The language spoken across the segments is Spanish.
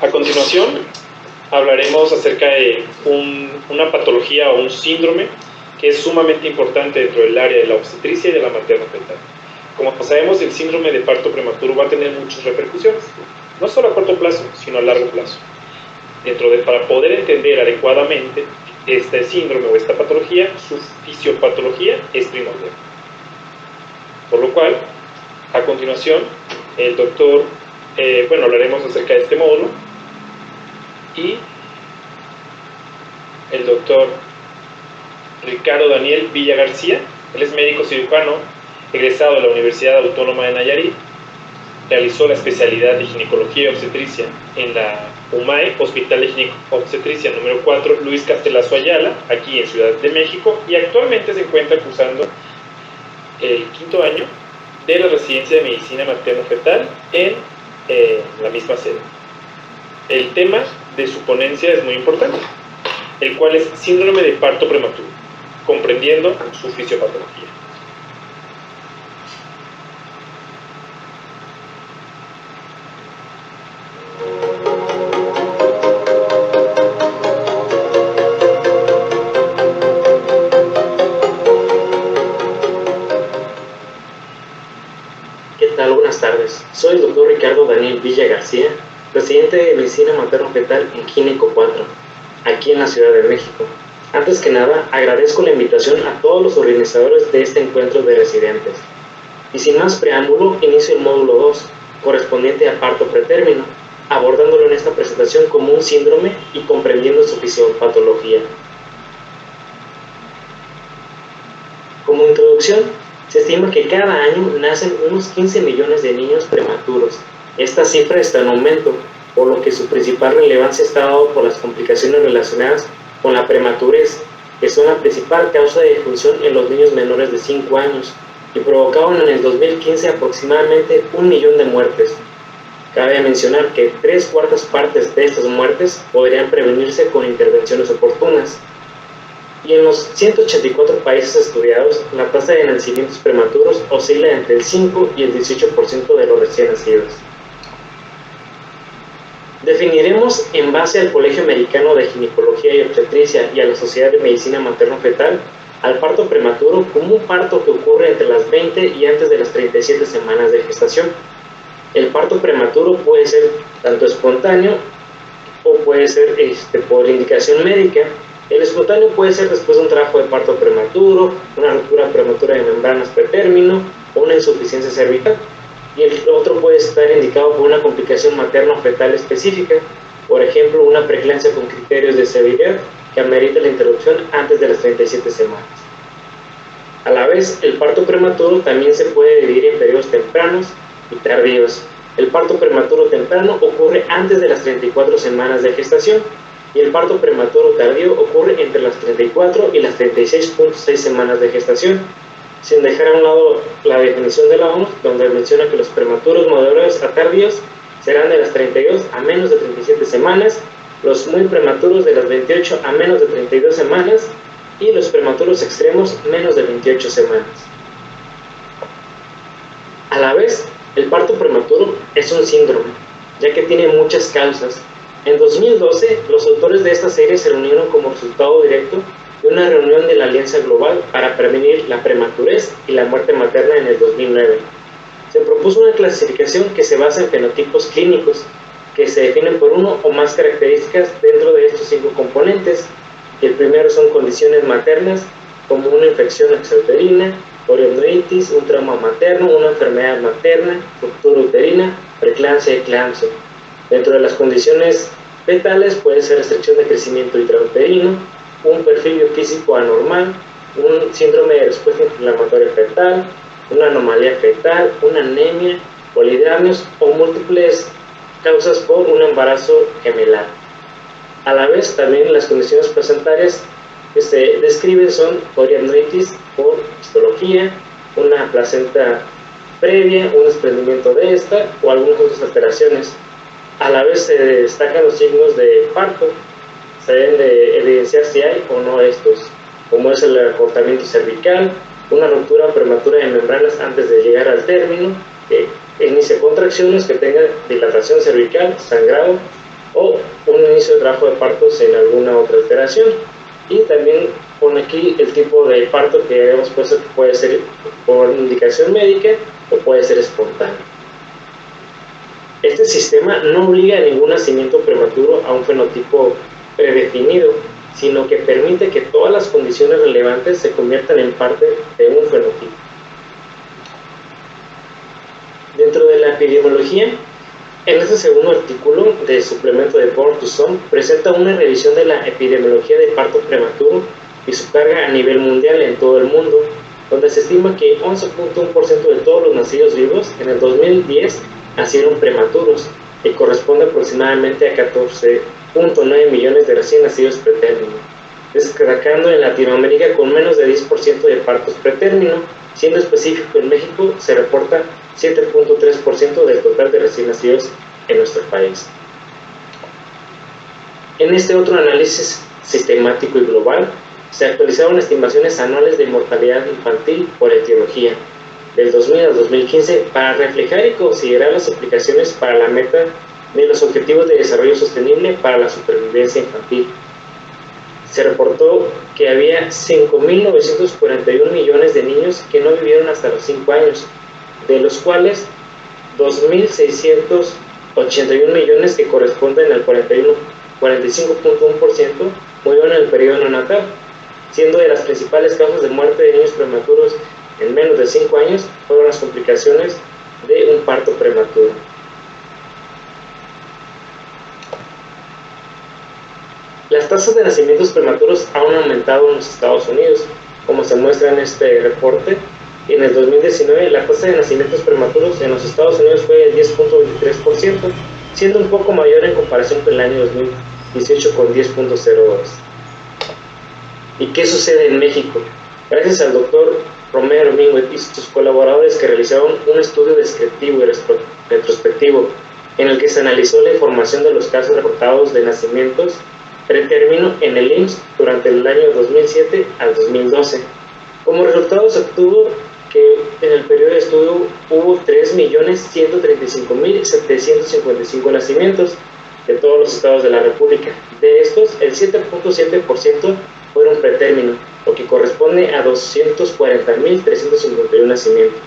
A continuación, hablaremos acerca de una patología o un síndrome que es sumamente importante dentro del área de la obstetricia y de la materno-fetal. Como sabemos, el síndrome de parto prematuro va a tener muchas repercusiones, no solo a corto plazo, sino a largo plazo. Para poder entender adecuadamente este síndrome o esta patología, su fisiopatología es primordial. Por lo cual, a continuación, el doctor, hablaremos acerca de este módulo, y el doctor Ricardo Daniel Villa García, él es médico cirujano, egresado de la Universidad Autónoma de Nayarit, realizó la especialidad de ginecología y obstetricia en la UMAE, Hospital de Ginecobstetricia número 4, Luis Castelazo Ayala, aquí en Ciudad de México, y actualmente se encuentra cursando el 5º año de la residencia de medicina materno-fetal en la misma sede. El tema de su ponencia es muy importante, el cual es síndrome de parto prematuro, comprendiendo su fisiopatología. ¿Qué tal? Buenas tardes. Soy el doctor Ricardo Daniel Villa García, residente de Medicina Materno-Fetal en Gineco 4, aquí en la Ciudad de México. Antes que nada, agradezco la invitación a todos los organizadores de este encuentro de residentes. Y sin más preámbulo, inicio el módulo 2, correspondiente a parto pretérmino, abordándolo en esta presentación como un síndrome y comprendiendo su fisiopatología. Como introducción, se estima que cada año nacen unos 15 millones de niños prematuros. Esta cifra está en aumento, por lo que su principal relevancia está dado por las complicaciones relacionadas con la prematurez, que son la principal causa de defunción en los niños menores de 5 años, y provocaron en el 2015 aproximadamente 1 millón de muertes. Cabe mencionar que 3/4 partes de estas muertes podrían prevenirse con intervenciones oportunas. Y en los 184 países estudiados, la tasa de nacimientos prematuros oscila entre el 5 y el 18% de los recién nacidos. Definiremos, en base al Colegio Americano de Ginecología y Obstetricia y a la Sociedad de Medicina Materno-Fetal, al parto prematuro como un parto que ocurre entre las 20 y antes de las 37 semanas de gestación. El parto prematuro puede ser tanto espontáneo o puede ser por indicación médica. El espontáneo puede ser después de un trabajo de parto prematuro, una ruptura prematura de membranas pretérmino o una insuficiencia cervical. Y el otro puede estar indicado por una complicación materno-fetal específica, por ejemplo, una preeclampsia con criterios de severidad que amerita la interrupción antes de las 37 semanas. A la vez, el parto prematuro también se puede dividir en periodos tempranos y tardíos. El parto prematuro temprano ocurre antes de las 34 semanas de gestación, y el parto prematuro tardío ocurre entre las 34 y las 36.6 semanas de gestación, sin dejar a un lado la definición de la OMS, donde menciona que los prematuros moderados a tardíos serán de las 32 a menos de 37 semanas, los muy prematuros de las 28 a menos de 32 semanas y los prematuros extremos menos de 28 semanas. A la vez, el parto prematuro es un síndrome, ya que tiene muchas causas. En 2012, los autores de esta serie se reunieron como resultado directo de una reunión de la Alianza Global para prevenir la prematurez y la muerte materna en el 2009. Se propuso una clasificación que se basa en fenotipos clínicos, que se definen por uno o más características dentro de estos 5 componentes. El primero son condiciones maternas, como una infección extrauterina, poliomelitis, un trauma materno, una enfermedad materna, ruptura uterina, preeclampsia y eclampsia. Dentro de las condiciones fetales puede ser restricción de crecimiento intrauterino, un perfil físico anormal, un síndrome de respuesta inflamatoria fetal, una anomalía fetal, una anemia, polidramios o múltiples causas por un embarazo gemelar. A la vez, también las condiciones placentarias que se describen son poliomelitis por histología, una placenta previa, un desprendimiento de esta o algunas otras alteraciones. A la vez se destacan los signos de parto, se deben de evidenciar si hay o no estos, como es el acortamiento cervical, una ruptura prematura de membranas antes de llegar al término, que inicie contracciones, que tenga dilatación cervical, sangrado, o un inicio de trabajo de parto sin alguna otra alteración. Y también pone aquí el tipo de parto que habíamos puesto, que puede ser por indicación médica o puede ser espontáneo. Este sistema no obliga a ningún nacimiento prematuro a un fenotipo predefinido, sino que permite que todas las condiciones relevantes se conviertan en parte de un fenotipo. Dentro de la epidemiología, en este segundo artículo del suplemento de Born to Some presenta una revisión de la epidemiología de parto prematuro y su carga a nivel mundial en todo el mundo, donde se estima que 11.1% de todos los nacidos vivos en el 2010 nacieron prematuros, que corresponde aproximadamente a 14.9 millones de recién nacidos pretérmino, destacando en Latinoamérica con menos de 10% de partos pretérmino. Siendo específico, en México se reporta 7.3% del total de recién nacidos en nuestro país. En este otro análisis sistemático y global, se actualizaron estimaciones anuales de mortalidad infantil por etiología del 2000 al 2015 para reflejar y considerar las aplicaciones para la meta de los Objetivos de Desarrollo Sostenible para la supervivencia infantil. Se reportó que había 5.941 millones de niños que no vivieron hasta los 5 años, de los cuales 2.681 millones, que corresponden al 45.1%, murieron en el periodo neonatal, siendo de las principales causas de muerte de niños prematuros en menos de 5 años fueron las complicaciones de un parto prematuro. Las tasas de nacimientos prematuros han aumentado en los Estados Unidos, como se muestra en este reporte. En el 2019, la tasa de nacimientos prematuros en los Estados Unidos fue del 10.23%, siendo un poco mayor en comparación con el año 2018 con 10.02%. ¿Y qué sucede en México? Gracias al doctor Romero Mingüet y sus colaboradores, que realizaron un estudio descriptivo y retrospectivo en el que se analizó la información de los casos reportados de nacimientos pretérmino en el IMSS durante el año 2007 al 2012. Como resultado, se obtuvo que en el periodo de estudio hubo 3.135.755 nacimientos de todos los estados de la República. De estos, el 7.7% fueron pretérmino, lo que corresponde a 240.351 nacimientos,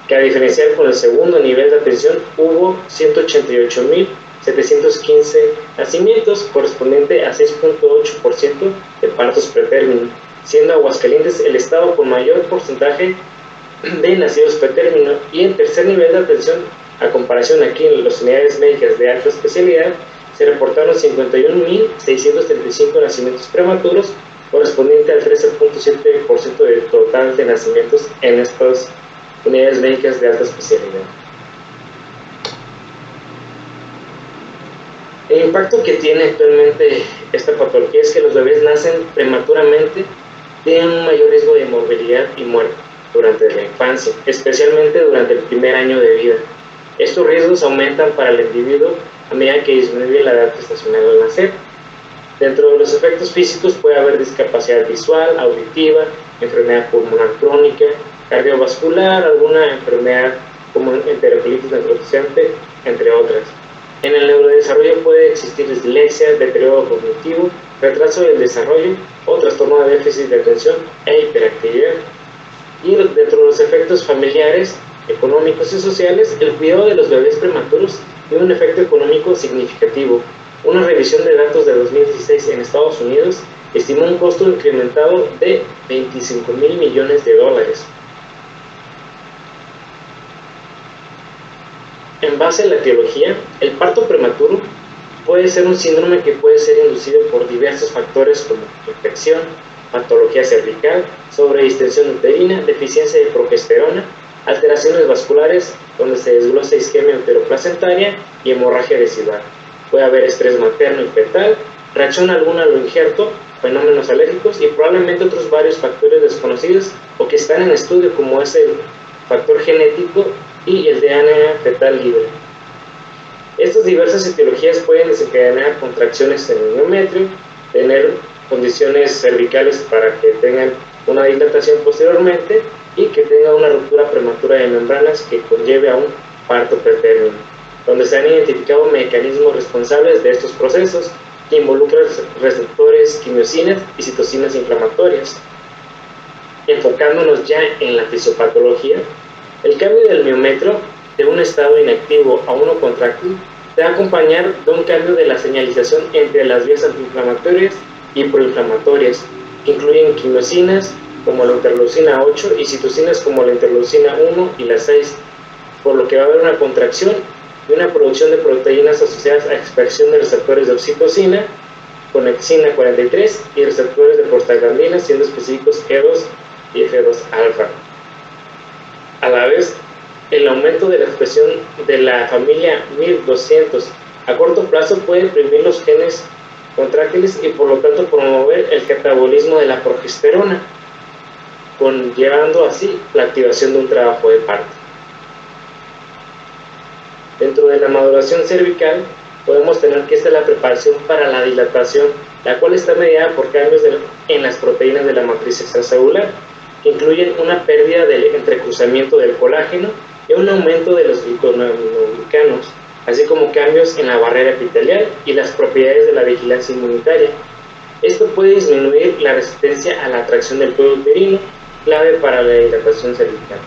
que a diferenciar con el segundo nivel de atención hubo 188.715 nacimientos, correspondiente a 6.8% de partos pretérmino, siendo Aguascalientes el estado con mayor porcentaje de nacidos pretérmino. Y en tercer nivel de atención, a comparación aquí en las unidades médicas de alta especialidad, se reportaron 51.635 nacimientos prematuros, correspondiente al 13.7% del total de nacimientos en estas unidades médicas de alta especialidad. El impacto que tiene actualmente esta patología es que los bebés nacen prematuramente, tienen un mayor riesgo de morbilidad y muerte durante la infancia, especialmente durante el primer año de vida. Estos riesgos aumentan para el individuo a medida que disminuye la edad gestacional al nacer. Dentro de los efectos físicos puede haber discapacidad visual, auditiva, enfermedad pulmonar crónica, cardiovascular, alguna enfermedad como enterocolitis necrotizante, entre otras. En el neurodesarrollo puede existir dislexia, deterioro cognitivo, retraso del desarrollo o trastorno de déficit de atención e hiperactividad. Y dentro de los efectos familiares, económicos y sociales, el cuidado de los bebés prematuros tiene un efecto económico significativo. Una revisión de datos de 2016 en Estados Unidos estimó un costo incrementado de $25.000 millones. En base a la etiología, el parto prematuro puede ser un síndrome que puede ser inducido por diversos factores como infección, patología cervical, sobredistensión uterina, deficiencia de progesterona, alteraciones vasculares donde se desglosa isquemia uteroplacentaria y hemorragia residual. Puede haber estrés materno y fetal, reacción alguna a lo injerto, fenómenos alérgicos y probablemente otros varios factores desconocidos o que están en estudio, como es el factor genético y el DNA fetal libre. Estas diversas etiologías pueden desencadenar contracciones en el endometrio, tener condiciones cervicales para que tengan una dilatación posteriormente y que tenga una ruptura prematura de membranas que conlleve a un parto pretérmino. donde se han identificado mecanismos responsables de estos procesos que involucran receptores, quimiosinas y citocinas inflamatorias. Enfocándonos ya en la fisiopatología, el cambio del miómetro de un estado inactivo a uno contráctil se va a acompañar de un cambio de la señalización entre las vías antiinflamatorias y proinflamatorias, que incluyen quimiosinas como la interleucina 8 y citocinas como la interleucina 1 y la 6, por lo que va a haber una contracción y una producción de proteínas asociadas a expresión de receptores de oxitocina, conexina 43 y receptores de prostaglandinas, siendo específicos E2 y F2-alfa. A la vez, el aumento de la expresión de la familia MIR200 a corto plazo puede imprimir los genes contráctiles y por lo tanto promover el catabolismo de la progesterona, conllevando así la activación de un trabajo de parto. Dentro de la maduración cervical podemos tener que esta es la preparación para la dilatación, la cual está mediada por cambios en las proteínas de la matriz extracelular, que incluyen una pérdida del entrecruzamiento del colágeno y un aumento de los glicosaminoglucanos, así como cambios en la barrera epitelial y las propiedades de la vigilancia inmunitaria. Esto puede disminuir la resistencia a la atracción del cuello uterino, clave para la dilatación cervical.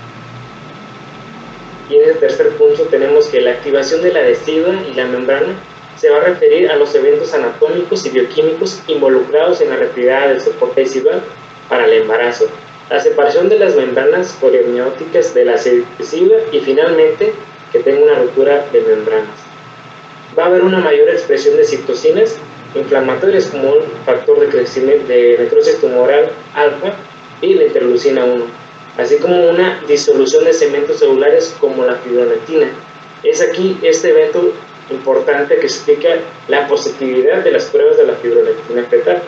Y en el tercer punto tenemos que la activación de la decidua y la membrana se va a referir a los eventos anatómicos y bioquímicos involucrados en la retirada del soporte decidual para el embarazo, la separación de las membranas coriamnióticas de la decidua y finalmente que tenga una ruptura de membranas. Va a haber una mayor expresión de citocinas inflamatorias como el factor de crecimiento de necrosis tumoral alfa y la interleucina 1, así como una disolución de segmentos celulares como la fibronectina. Es aquí este evento importante que explica la positividad de las pruebas de la fibronectina fetal.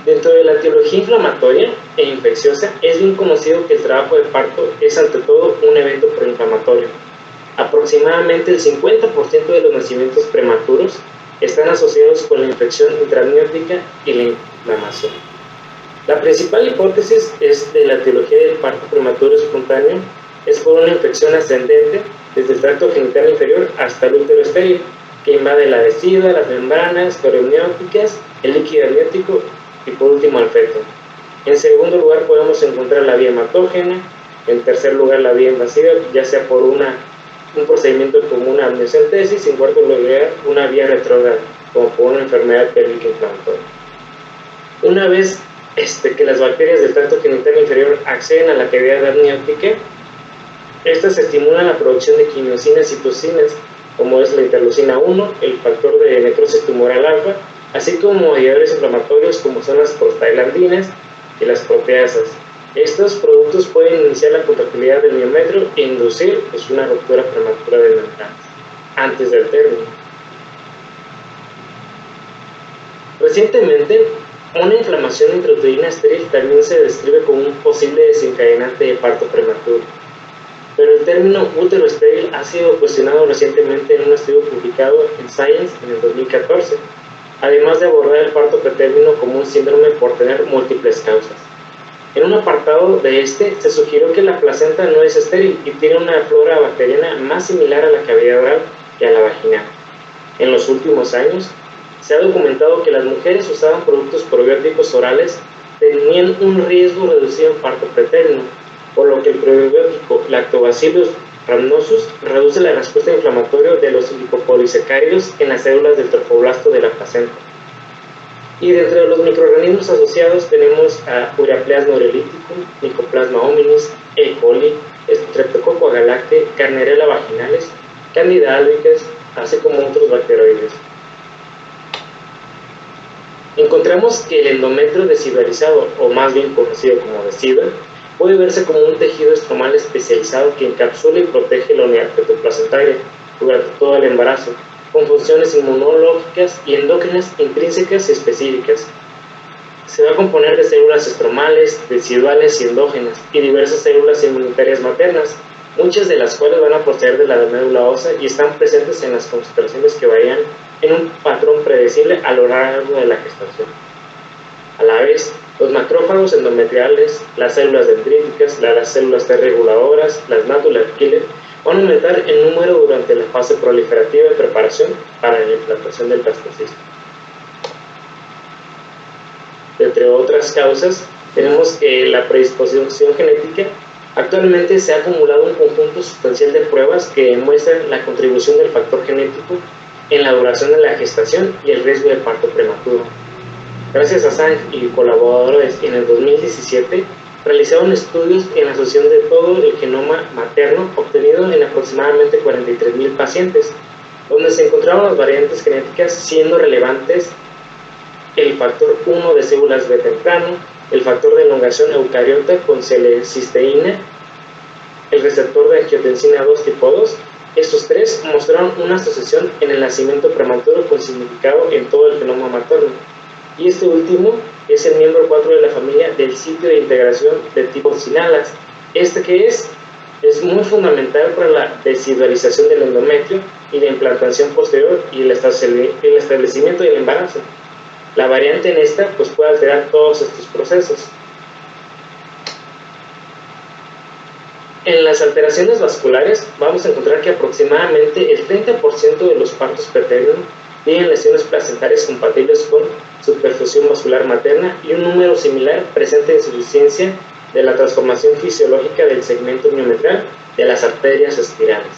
Dentro de la etiología inflamatoria e infecciosa, es bien conocido que el trabajo de parto es ante todo un evento proinflamatorio. Aproximadamente el 50% de los nacimientos prematuros están asociados con la infección intraamniótica y la inflamación. La principal hipótesis es de la etiología del parto prematuro espontáneo es por una infección ascendente desde el tracto genital inferior hasta el útero estéril, que invade la decidua, las membranas coriamnióticas, el líquido amniótico y por último al feto. En segundo lugar podemos encontrar la vía hematógena, en tercer lugar la vía invasiva, ya sea por un procedimiento como una amniocentesis, y en cuarto lugar una vía retrógrada, como por una enfermedad pélvica inflamatoria. Una vez que las bacterias del tracto genital inferior acceden a la cavidad amniótica, estas estimulan la producción de quimiosinas y citocinas, como es la interleucina 1, el factor de necrosis tumoral alfa, así como mediadores inflamatorios como son las prostaglandinas y las proteasas. Estos productos pueden iniciar la contractilidad del miómetro e inducir una ruptura prematura de membranas antes del término. Recientemente, una inflamación intrauterina estéril también se describe como un posible desencadenante de parto prematuro, pero el término útero estéril ha sido cuestionado recientemente en un estudio publicado en Science en el 2014, además de abordar el parto pretérmino como un síndrome por tener múltiples causas. En un apartado de este, se sugirió que la placenta no es estéril y tiene una flora bacteriana más similar a la cavidad oral que a la vaginal. En los últimos años, se ha documentado que las mujeres usaban productos probióticos orales tenían un riesgo reducido en parto pretérmino, por lo que el probiótico Lactobacillus rhamnosus reduce la respuesta inflamatoria de los lipopolisacáridos en las células del trofoblasto de la placenta. Y dentro de los microorganismos asociados tenemos a Ureaplasma urolíticum, Mycoplasma hominis, E. coli, Streptococcus agalactiae, Carnierella vaginalis, Candida albicans, así como otros bacteroides. Encontramos que el endometrio decidualizado, o más bien conocido como decidua, puede verse como un tejido estromal especializado que encapsula y protege la unidad fetoplacentaria durante todo el embarazo, con funciones inmunológicas y endócrinas intrínsecas y específicas. Se va a componer de células estromales, deciduales y endógenas, y diversas células inmunitarias maternas, muchas de las cuales van a proceder de la médula ósea y están presentes en las concentraciones que varían en un patrón predecible a lo largo de la gestación. A la vez, los macrófagos endometriales, las células dendríticas, las células T reguladoras, las natural killer, van a aumentar en número durante la fase proliferativa de preparación para la implantación del blastocismo. Entre otras causas, tenemos que la predisposición genética. Actualmente se ha acumulado un conjunto sustancial de pruebas que demuestran la contribución del factor genético en la duración de la gestación y el riesgo de parto prematuro. Gracias a Zhang y colaboradores, en el 2017 realizaron estudios en la asociación de todo el genoma materno obtenido en aproximadamente 43,000 pacientes, donde se encontraron las variantes genéticas siendo relevantes el factor 1 de células B temprano, el factor de elongación eucariota con celecisteína, el receptor de angiotensina 2 tipo 2. Estos tres mostraron una asociación en el nacimiento prematuro con significado en todo el genoma materno. Y este último es el miembro 4 de la familia del sitio de integración de tipo sinalas. Este que es muy fundamental para la deshidralización del endometrio y la implantación posterior y el establecimiento del embarazo. La variante en esta pues, puede alterar todos estos procesos. En las alteraciones vasculares vamos a encontrar que aproximadamente el 30% de los partos preternos tienen lesiones placentarias compatibles con superfusión vascular materna y un número similar presenta insuficiencia de la transformación fisiológica del segmento miometral de las arterias espirales,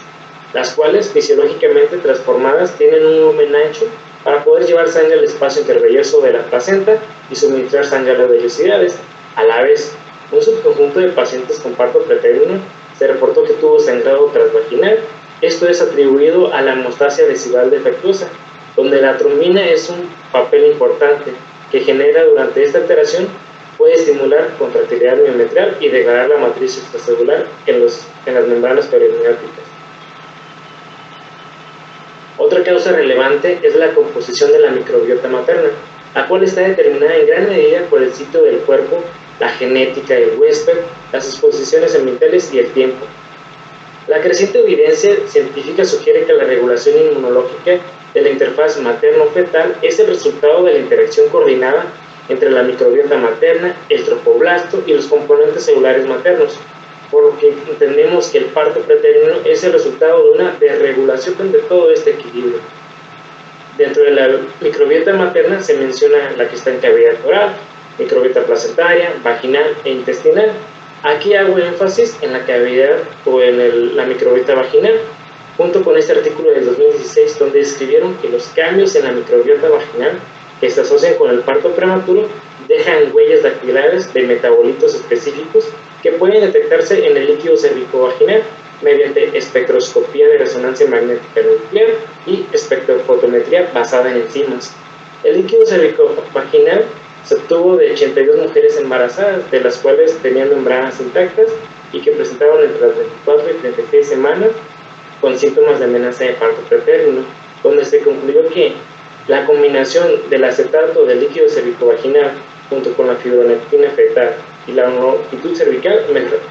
las cuales fisiológicamente transformadas tienen un volumen ancho para poder llevar sangre al espacio intervelloso de la placenta y suministrar sangre a las vellosidades. A la vez, un subconjunto de pacientes con parto preterino se reportó que tuvo sangrado transvaginal. Esto es atribuido a la hemostasia vesical defectuosa, donde la trombina es un papel importante que genera durante esta alteración, puede estimular contractilidad miometral y degradar la matriz extracelular en las membranas peritoneáticas. Otra causa relevante es la composición de la microbiota materna, la cual está determinada en gran medida por el sitio del cuerpo, la genética del huésped, las exposiciones ambientales y el tiempo. La creciente evidencia científica sugiere que la regulación inmunológica de la interfaz materno-fetal es el resultado de la interacción coordinada entre la microbiota materna, el tropoblasto y los componentes celulares maternos, por lo que entendemos que el parto preterino es el resultado de una desregulación de todo este equilibrio. Dentro de la microbiota materna se menciona la que está en cavidad oral, microbiota placentaria, vaginal e intestinal. Aquí hago énfasis en la cavidad o en la microbiota vaginal, junto con este artículo del 2016 donde describieron que los cambios en la microbiota vaginal que se asocian con el parto prematuro dejan huellas dactilares de metabolitos específicos que pueden detectarse en el líquido cervicovaginal mediante espectroscopía de resonancia magnética nuclear y espectrofotometría basada en enzimas. El líquido cervicovaginal se obtuvo de 82 mujeres embarazadas, de las cuales tenían membranas intactas y que presentaban entre las 24 y 36 semanas con síntomas de amenaza de parto preterino, donde se concluyó que la combinación del acetato del líquido cervicovaginal junto con la fibronectina fetal y la longitud cervical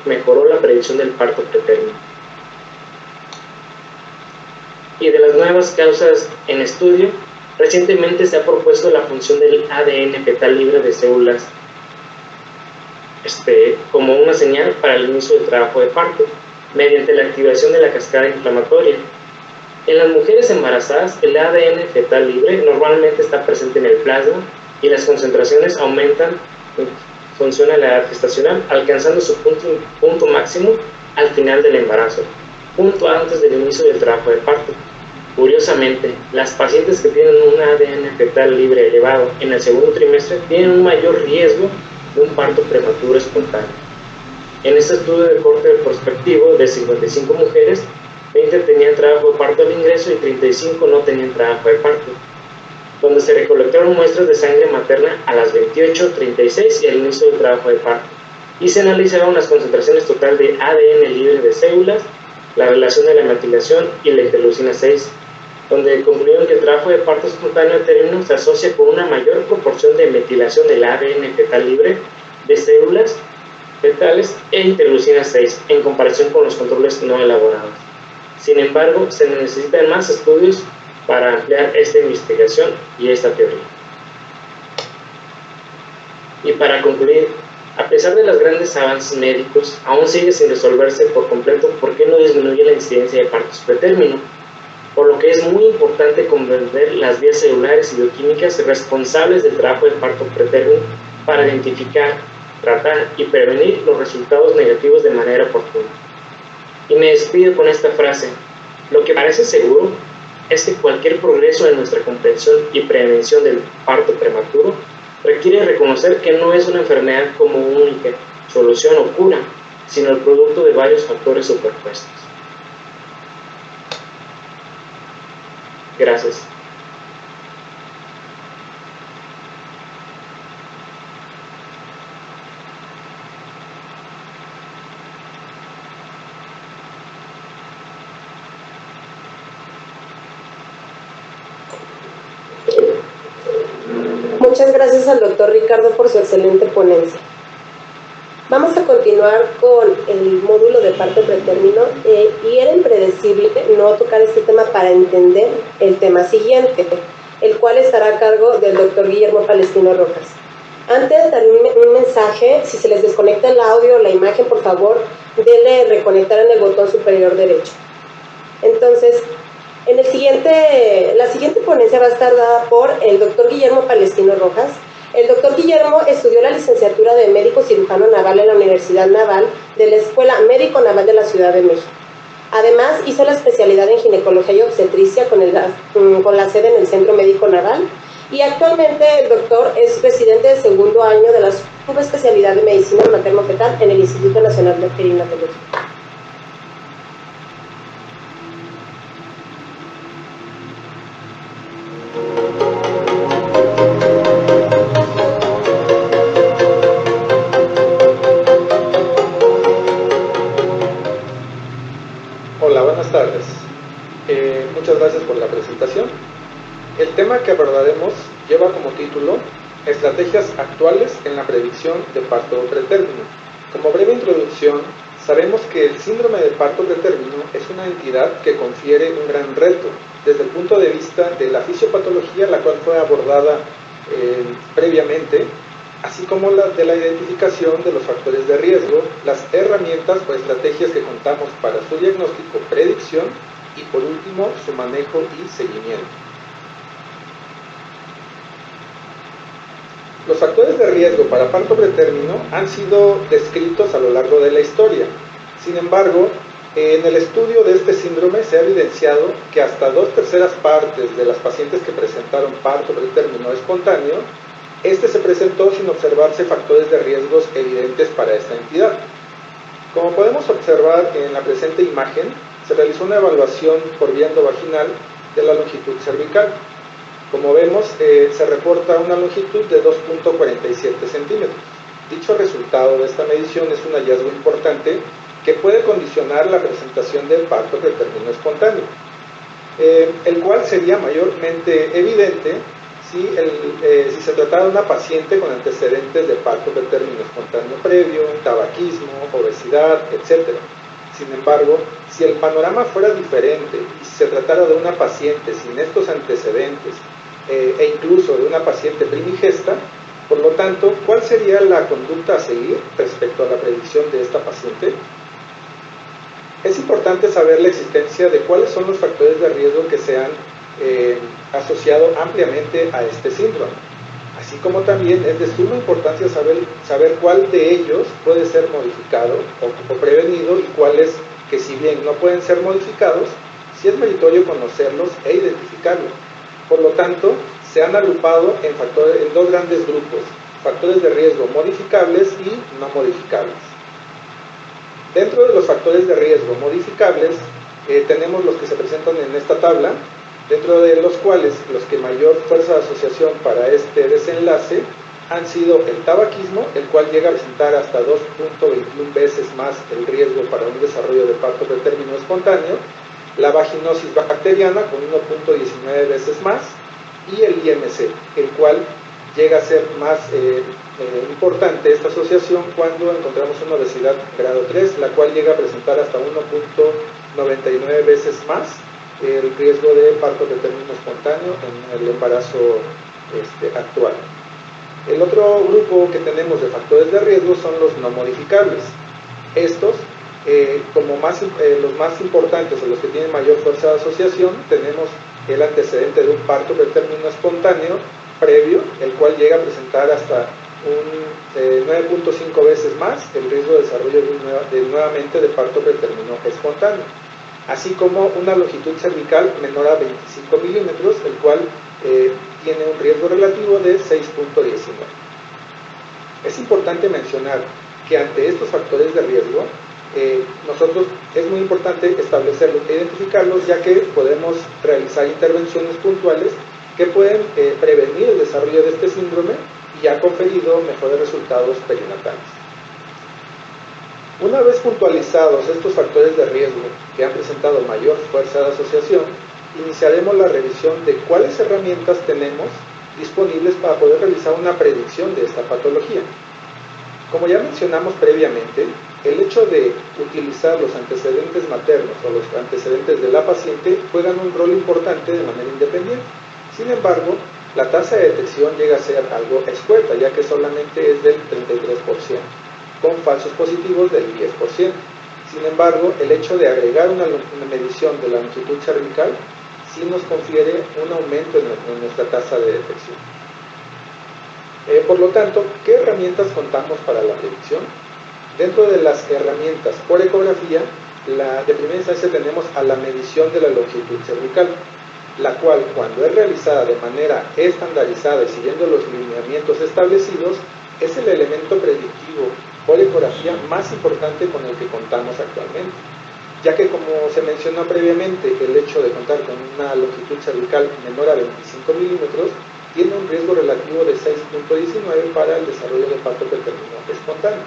mejoró la predicción del parto preterino. Y de las nuevas causas en estudio, recientemente se ha propuesto la función del ADN fetal libre de células como una señal para el inicio del trabajo de parto, mediante la activación de la cascada inflamatoria. En las mujeres embarazadas, el ADN fetal libre normalmente está presente en el plasma y las concentraciones aumentan en función a la edad gestacional, alcanzando su punto máximo al final del embarazo, punto antes del inicio del trabajo de parto. Curiosamente, las pacientes que tienen un ADN fetal libre elevado en el segundo trimestre tienen un mayor riesgo de un parto prematuro espontáneo. En este estudio de corte prospectivo de 55 mujeres, 20 tenían trabajo de parto al ingreso y 35 no tenían trabajo de parto, donde se recolectaron muestras de sangre materna a las 28, 36 y al inicio del trabajo de parto, y se analizaron las concentraciones total de ADN libre de células, la relación de la metilación y la interleucina 6, donde concluyeron que el trabajo de parto espontáneo término se asocia con una mayor proporción de metilación del ADN fetal libre de células fetales e interleucina 6 en comparación con los controles no elaborados. Sin embargo, se necesitan más estudios para ampliar esta investigación y esta teoría. Y para concluir, A pesar de los grandes avances médicos, aún sigue sin resolverse por completo por qué no disminuye la incidencia de partos pretérmino, por lo que es muy importante comprender las vías celulares y bioquímicas responsables del trabajo del parto pretérmino para identificar, tratar y prevenir los resultados negativos de manera oportuna. Y me despido con esta frase: lo que parece seguro es que cualquier progreso en nuestra comprensión y prevención del parto prematuro requiere reconocer que no es una enfermedad como única solución o cura, sino el producto de varios factores superpuestos. Gracias. Muchas gracias al doctor Ricardo por su excelente ponencia. Vamos a continuar con el módulo de parto pretérmino y era impredecible no tocar este tema para entender el tema siguiente, el cual estará a cargo del doctor Guillermo Palestino Rojas. Antes daré un mensaje: si se les desconecta el audio o la imagen, por favor, denle reconectar en el botón superior derecho. Entonces, la siguiente ponencia va a estar dada por el doctor Guillermo Palestino Rojas. El doctor Guillermo estudió la licenciatura de médico cirujano naval en la Universidad Naval de la Escuela Médico Naval de la Ciudad de México. Además, hizo la especialidad en ginecología y obstetricia con la sede en el Centro Médico Naval, y actualmente el doctor es residente de segundo año de la subespecialidad de medicina materno-fetal en el Instituto Nacional de Perinatología. Hola, buenas tardes. Muchas gracias por la presentación. El tema que abordaremos lleva como título Estrategias actuales en la predicción de parto pretérmino. Como breve introducción, sabemos que el síndrome de parto pretérmino es una entidad que confiere un gran reto desde el punto de vista de la fisiopatología, la cual fue abordada previamente, así como de la identificación de los factores de riesgo, las herramientas o estrategias que contamos para su diagnóstico, predicción y, por último, su manejo y seguimiento. Los factores de riesgo para parto pretérmino han sido descritos a lo largo de la historia. Sin embargo, en el estudio de este síndrome se ha evidenciado que hasta 2/3 partes de las pacientes que presentaron parto pretérmino espontáneo, este se presentó sin observarse factores de riesgos evidentes para esta entidad. Como podemos observar en la presente imagen, se realizó una evaluación por vía endovaginal de la longitud cervical. Como vemos, se reporta una longitud de 2.47 centímetros. Dicho resultado de esta medición es un hallazgo importante que puede condicionar la presentación del parto pretérmino espontáneo, el cual sería mayormente evidente si se tratara de una paciente con antecedentes de parto pretérmino espontáneo previo, tabaquismo, obesidad, etc. Sin embargo, si el panorama fuera diferente y si se tratara de una paciente sin estos antecedentes e incluso de una paciente primigesta, por lo tanto, ¿cuál sería la conducta a seguir respecto a la predicción de esta paciente? Es importante saber la existencia de cuáles son los factores de riesgo que se han asociado ampliamente a este síndrome, así como también es de suma importancia saber cuál de ellos puede ser modificado o prevenido, y cuáles que, si bien no pueden ser modificados, sí es meritorio conocerlos e identificarlos. Por lo tanto, se han agrupado en dos grandes grupos: factores de riesgo modificables y no modificables. Dentro de los factores de riesgo modificables tenemos los que se presentan en esta tabla, dentro de los cuales los que mayor fuerza de asociación para este desenlace han sido el tabaquismo, el cual llega a presentar hasta 2.21 veces más el riesgo para un desarrollo de parto pretérmino espontáneo, la vaginosis bacteriana con 1.19 veces más, y el IMC, el cual llega a ser más importante esta asociación cuando encontramos una obesidad grado 3, la cual llega a presentar hasta 1.99 veces más el riesgo de parto pretérmino espontáneo en el embarazo actual. El otro grupo que tenemos de factores de riesgo son los no modificables. Estos, los más importantes o los que tienen mayor fuerza de asociación, tenemos el antecedente de un parto pretérmino espontáneo previo, el cual llega a presentar hasta un 9.5 veces más el riesgo de desarrollo nuevamente de parto pretérmino espontáneo, así como una longitud cervical menor a 25 milímetros, el cual tiene un riesgo relativo de 6.19. Es importante mencionar que ante estos factores de riesgo, nosotros es muy importante establecerlos e identificarlos, ya que podemos realizar intervenciones puntuales que pueden prevenir el desarrollo de este síndrome y ha conferido mejores resultados perinatales. Una vez puntualizados estos factores de riesgo que han presentado mayor fuerza de asociación, iniciaremos la revisión de cuáles herramientas tenemos disponibles para poder realizar una predicción de esta patología. Como ya mencionamos previamente, el hecho de utilizar los antecedentes maternos o los antecedentes de la paciente juegan un rol importante de manera independiente. Sin embargo, la tasa de detección llega a ser algo escueta, ya que solamente es del 33%, con falsos positivos del 10%. Sin embargo, el hecho de agregar una medición de la longitud cervical sí nos confiere un aumento en nuestra tasa de detección. Por lo tanto, ¿qué herramientas contamos para la predicción? Dentro de las herramientas por ecografía, de primera instancia tenemos a la medición de la longitud cervical, la cual, cuando es realizada de manera estandarizada y siguiendo los lineamientos establecidos, es el elemento predictivo por ecografía más importante con el que contamos actualmente, ya que, como se mencionó previamente, el hecho de contar con una longitud cervical menor a 25 milímetros tiene un riesgo relativo de 6.19 para el desarrollo de parto pretérmino espontáneo.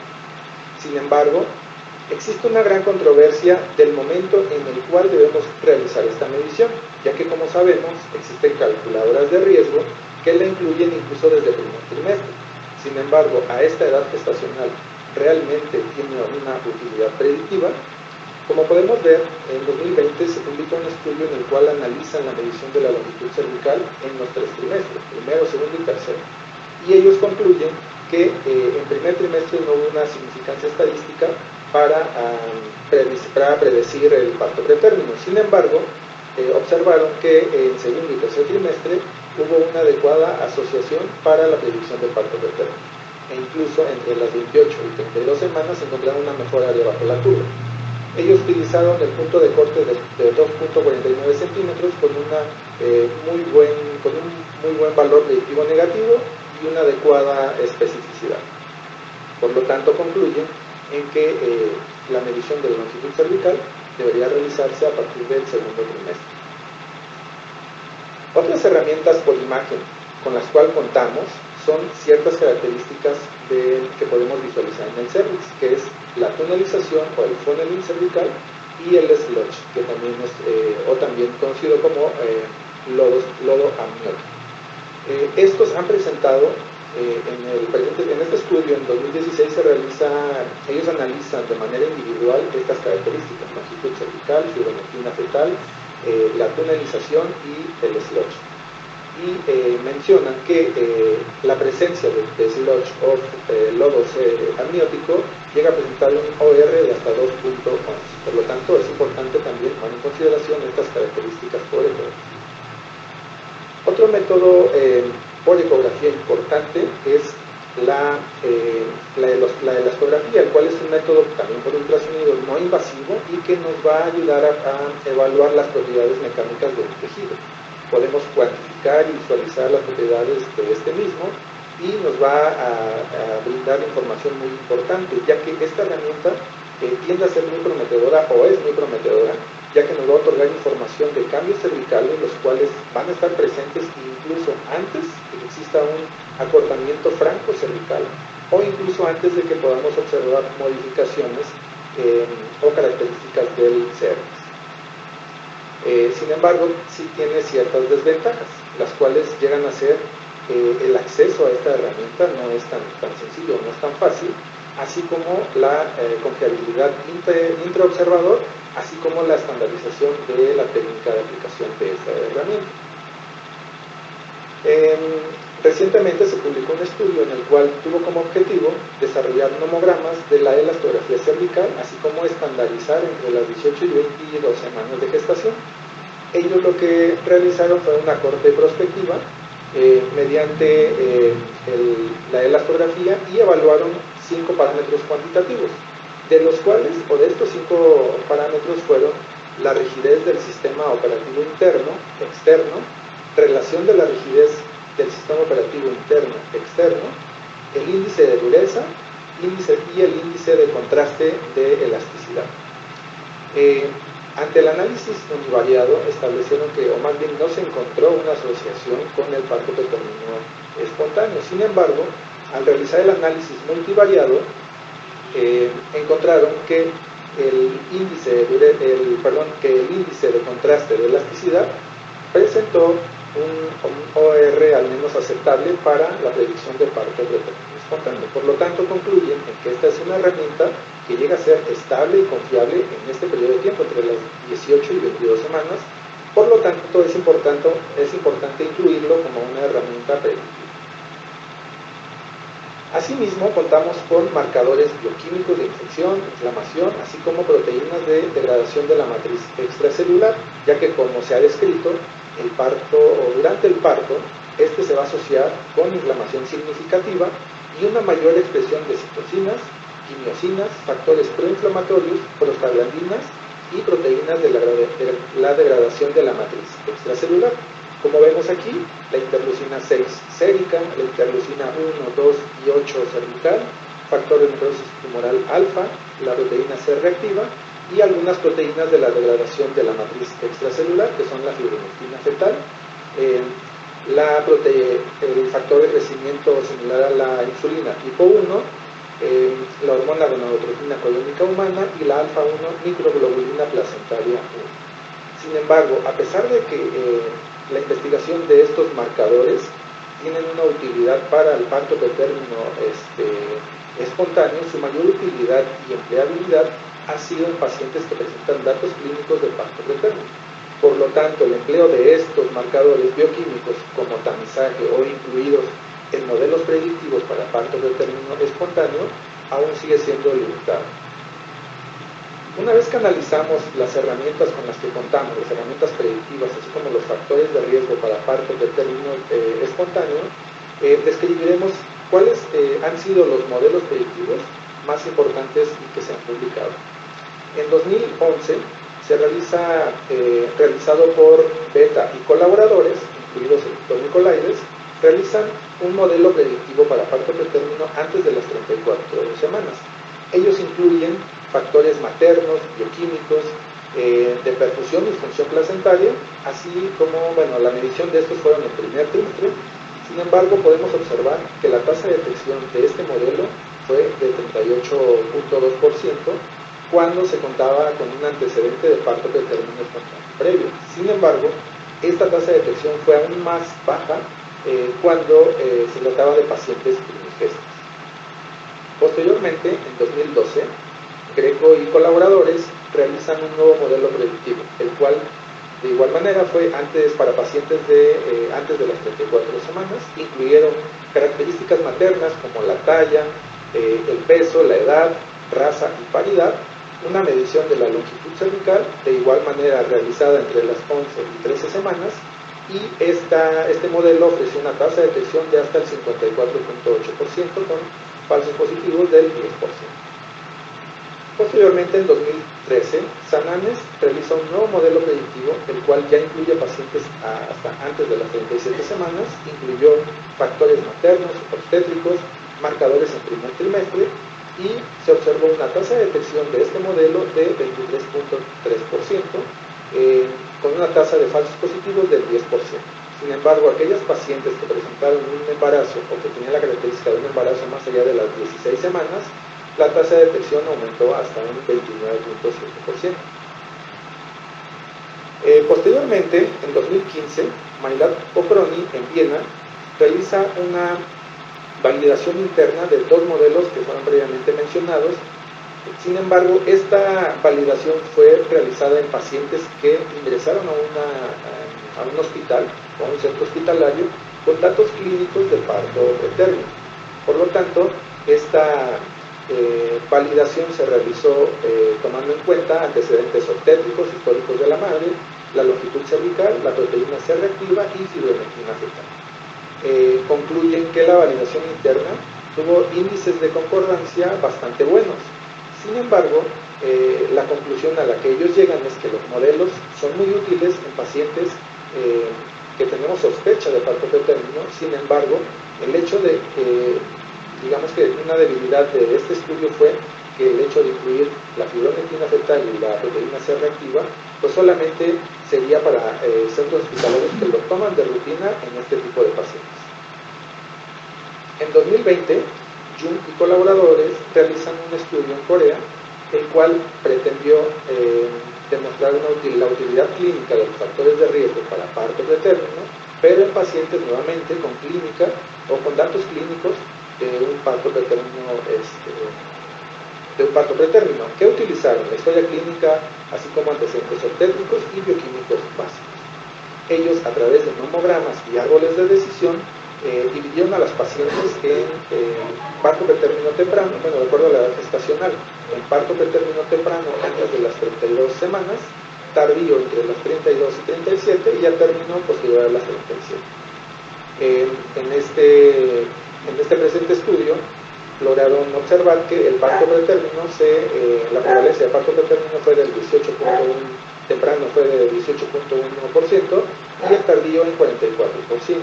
Sin embargo, existe una gran controversia del momento en el cual debemos realizar esta medición, ya que, como sabemos, existen calculadoras de riesgo que la incluyen incluso desde el primer trimestre. Sin embargo, a esta edad gestacional realmente tiene una utilidad predictiva. Como podemos ver, en 2020 se publicó un estudio en el cual analizan la medición de la longitud cervical en los 3 trimestres, primero, segundo y tercero. Y ellos concluyen que en primer trimestre no hubo una significancia estadística para predecir el parto pretérmino. Sin embargo, observaron que en segundo y tercer trimestre hubo una adecuada asociación para la predicción del parto pretérmino. E incluso entre las 28 y 32 semanas se encontraron una mejora de abajo la curva. Ellos utilizaron el punto de corte de 2.49 centímetros con un muy buen valor predictivo negativo y una adecuada especificidad. Por lo tanto, concluyen en que la medición de la longitud cervical debería realizarse a partir del segundo trimestre. Otras herramientas por imagen con las cuales contamos son ciertas características que podemos visualizar en el cervix, que es la tunelización o el funneling cervical y el sludge, que también es, o también conocido como lodo amniótico. Estos han presentado en este estudio, en 2016, ellos analizan de manera individual estas características: longitud cervical, fibronetina fetal, la tunelización y el sludge. Y mencionan que la presencia de sludge o lodo amniótico llega a presentar un OR de hasta 2.11. Por lo tanto, es importante también tomar en consideración estas características por ecografía. Otro método por ecografía importante es la de la ecografía, el cual es un método también por ultrasonido no invasivo y que nos va a ayudar a evaluar las propiedades mecánicas del tejido. Podemos cuantificar y visualizar las propiedades de este mismo y nos va a brindar información muy importante, ya que esta herramienta tiende a ser muy prometedora o es muy prometedora, ya que nos va a otorgar información de cambios cervicales, los cuales van a estar presentes incluso antes de que exista un acortamiento franco cervical o incluso antes de que podamos observar modificaciones o características del cervix. Sin embargo, sí tiene ciertas desventajas, las cuales llegan a ser el acceso a esta herramienta no es tan sencillo, no es tan fácil, así como la confiabilidad intraobservador, así como la estandarización de la técnica de aplicación de esta herramienta. Recientemente se publicó un estudio en el cual tuvo como objetivo desarrollar nomogramas de la elastografía cervical, así como estandarizar entre las 18 y 22 semanas de gestación. Ellos lo que realizaron fue una corte prospectiva mediante la elastografía y evaluaron 5 parámetros cuantitativos, de los cuales, o de estos 5 parámetros fueron la rigidez del sistema operativo interno, externo, relación de la rigidez del sistema operativo interno, externo, el índice de dureza y el índice de contraste de elasticidad. Ante el análisis univariado establecieron que, o más bien no se encontró una asociación con el parto pretérmino espontáneo. Sin embargo, al realizar el análisis multivariado, encontraron que el índice de contraste de elasticidad presentó un OR al menos aceptable para la predicción de parto pretérmino espontáneo. Por lo tanto, concluyen en que esta es una herramienta que llega a ser estable y confiable en este periodo de tiempo, entre las 18 y 22 semanas. Por lo tanto, es importante incluirlo como una herramienta predictiva. Asimismo, contamos con marcadores bioquímicos de infección, inflamación, así como proteínas de degradación de la matriz extracelular, ya que, como se ha descrito, el parto o durante el parto, este se va a asociar con inflamación significativa y una mayor expresión de citocinas, quimiosinas, factores proinflamatorios, prostaglandinas y proteínas de la degradación de la matriz extracelular. Como vemos aquí, la interleucina 6 sérica, la interleucina 1, 2 y 8 cervical, factor de necrosis tumoral alfa, la proteína C reactiva y algunas proteínas de la degradación de la matriz extracelular, que son la fibronectina fetal, el factor de crecimiento similar a la insulina tipo 1, la hormona gonadotropina colónica humana y la alfa-1 microglobulina placentaria 1. Sin embargo, a pesar de que la investigación de estos marcadores tienen una utilidad para el parto pretérmino espontáneo, su mayor utilidad y empleabilidad ha sido en pacientes que presentan datos clínicos de parto pretérmino. Por lo tanto, el empleo de estos marcadores bioquímicos como tamizaje o incluidos en modelos predictivos para parto pretérmino espontáneo aún sigue siendo limitado. Una vez que analizamos las herramientas con las que contamos, las herramientas predictivas, así como los factores de riesgo para parto pretérmino espontáneo, describiremos cuáles han sido los modelos predictivos más importantes y que se han publicado. En 2011 se realizado por Beta y colaboradores, incluidos el Dr. Nicolaides, realizan un modelo predictivo para parto pretérmino antes de las 34 semanas. Ellos incluyen factores maternos, bioquímicos, de perfusión y función placentaria, así como, la medición de estos fueron en el primer trimestre. Sin embargo, podemos observar que la tasa de detección de este modelo fue de 38.2% cuando se contaba con un antecedente de parto pretérmino espontáneo previo. Sin embargo, esta tasa de detección fue aún más baja cuando se trataba de pacientes primigestas. Posteriormente, en 2012, Greco y colaboradores realizan un nuevo modelo predictivo, el cual de igual manera fue para pacientes antes de las 34 semanas. Incluyeron características maternas como la talla, el peso, la edad, raza y paridad, una medición de la longitud cervical, de igual manera realizada entre las 11 y 13 semanas, y este modelo ofreció una tasa de detección de hasta el 54.8% con falsos positivos del 10%. Posteriormente, en 2013, Sananes realiza un nuevo modelo predictivo, el cual ya incluye pacientes hasta antes de las 37 semanas, incluyó factores maternos, obstétricos, marcadores en primer trimestre, y se observó una tasa de detección de este modelo de 23.3%, con una tasa de falsos positivos del 10%. Sin embargo, aquellas pacientes que presentaron un embarazo o que tenían la característica de un embarazo más allá de las 16 semanas, la tasa de detección aumentó hasta un 29.7%. Posteriormente, en 2015, Mailat Poproni en Viena realiza una validación interna de dos modelos que fueron previamente mencionados. Sin embargo, esta validación fue realizada en pacientes que ingresaron a un hospital o a un centro hospitalario con datos clínicos de parto pretérmino. Por lo tanto, esta validación se realizó tomando en cuenta antecedentes obstétricos históricos de la madre, la longitud cervical, la proteína C reactiva y fibronectina fetal. Concluyen que la validación interna tuvo índices de concordancia bastante buenos. Sin embargo, la conclusión a la que ellos llegan es que los modelos son muy útiles en pacientes que tenemos sospecha de parto pretérmino. Sin embargo, el hecho de digamos que una debilidad de este estudio fue que el hecho de incluir la fibronectina fetal y la proteína C reactiva, pues solamente sería para centros hospitalarios que lo toman de rutina en este tipo de pacientes. En 2020, Jung y colaboradores realizan un estudio en Corea, el cual pretendió demostrar la utilidad clínica de los factores de riesgo para parto pretérmino, pero en pacientes nuevamente con clínica o con datos clínicos de un parto pretérmino, que utilizaron la historia clínica, así como antecedentes obstétricos y bioquímicos básicos. Ellos, a través de nomogramas y árboles de decisión, dividieron a las pacientes en parto pretérmino temprano, bueno, de acuerdo a la edad gestacional, en parto pretérmino temprano antes de las 32 semanas, tardío entre las 32 y 37 y a término posterior a las 37. En este presente estudio lograron observar que el parto pretérmino, la prevalencia de parto pretérmino fue del 18.1%, temprano fue del 18.1% y el tardío en 44%.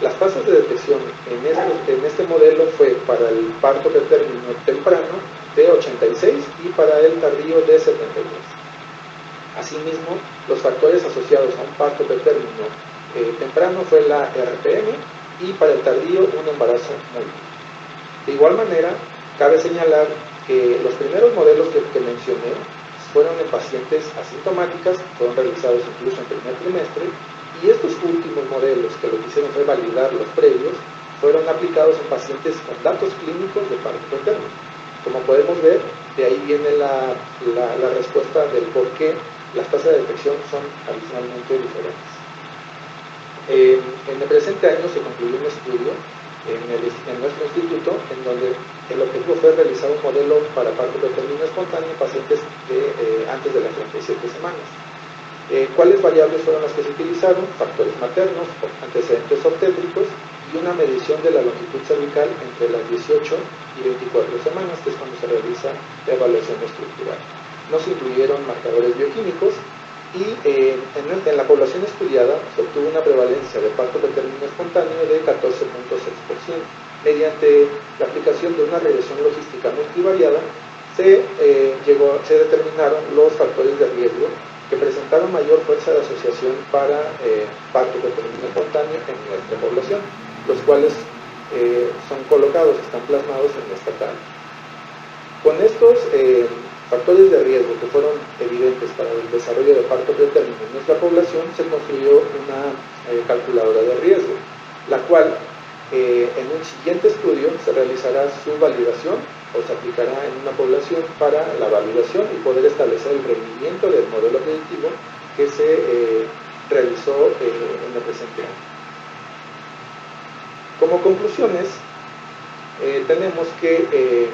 Las tasas de detección en este modelo fue para el parto pretérmino temprano de 86 y para el tardío de 72. Asimismo, los factores asociados a un parto pretérmino temprano fue la RPM y para el tardío un embarazo múltiple. De igual manera, cabe señalar que los primeros modelos que mencioné fueron en pacientes asintomáticas, fueron realizados incluso en primer trimestre, y estos últimos modelos que lo que hicieron fue validar los previos, fueron aplicados en pacientes con datos clínicos de parto pretérmino. Como podemos ver, de ahí viene la respuesta del por qué las tasas de detección son abismalmente diferentes. En el presente año se concluyó un estudio en nuestro instituto en donde el objetivo fue realizar un modelo para parto pretérmino espontáneo en pacientes antes de las 37 semanas. ¿Cuáles variables fueron las que se utilizaron? Factores maternos, antecedentes obstétricos y una medición de la longitud cervical entre las 18 y 24 semanas, que es cuando se realiza la evaluación estructural. No se incluyeron marcadores bioquímicos y en la población estudiada se obtuvo una prevalencia de parto pretérmino espontáneo de 14.6%. Mediante la aplicación de una regresión logística multivariada se determinaron los factores de riesgo que presentaron mayor fuerza de asociación para parto pretérmino espontáneo en nuestra población, los cuales son colocados, están plasmados en esta tabla. Con estos factores de riesgo que fueron evidentes para el desarrollo de parto pretérmino en nuestra población, se construyó una calculadora de riesgo, la cual en un siguiente estudio se realizará su validación o se aplicará en una población para la validación y poder establecer el rendimiento del modelo predictivo que se realizó en el presente año. Como conclusiones, tenemos que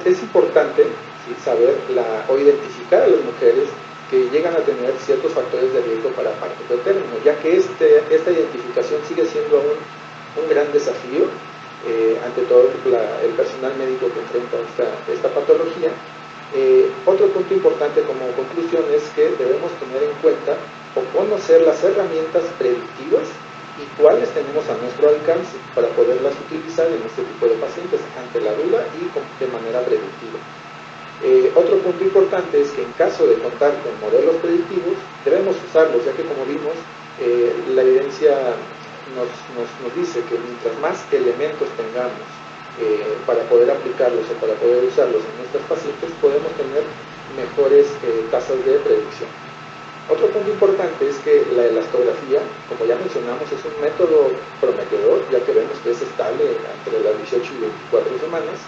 es importante saber o identificar a las mujeres que llegan a tener ciertos factores de riesgo para parto pretérmino, ya que esta identificación sigue siendo aún un gran desafío ante todo el personal médico que enfrenta esta patología. Otro punto importante como conclusión es que debemos tener en cuenta o conocer las herramientas predictivas y cuáles tenemos a nuestro alcance para poderlas utilizar en este tipo de pacientes ante la duda y de manera predictiva. Otro punto importante es que en caso de contar con modelos predictivos debemos usarlos, ya que como vimos la evidencia nos dice que mientras más elementos tengamos para poder aplicarlos o para poder usarlos en nuestros pacientes, podemos tener mejores tasas de predicción. Otro punto importante es que la elastografía, como ya mencionamos, es un método prometedor, ya que vemos que es estable entre las 18 y 24 semanas.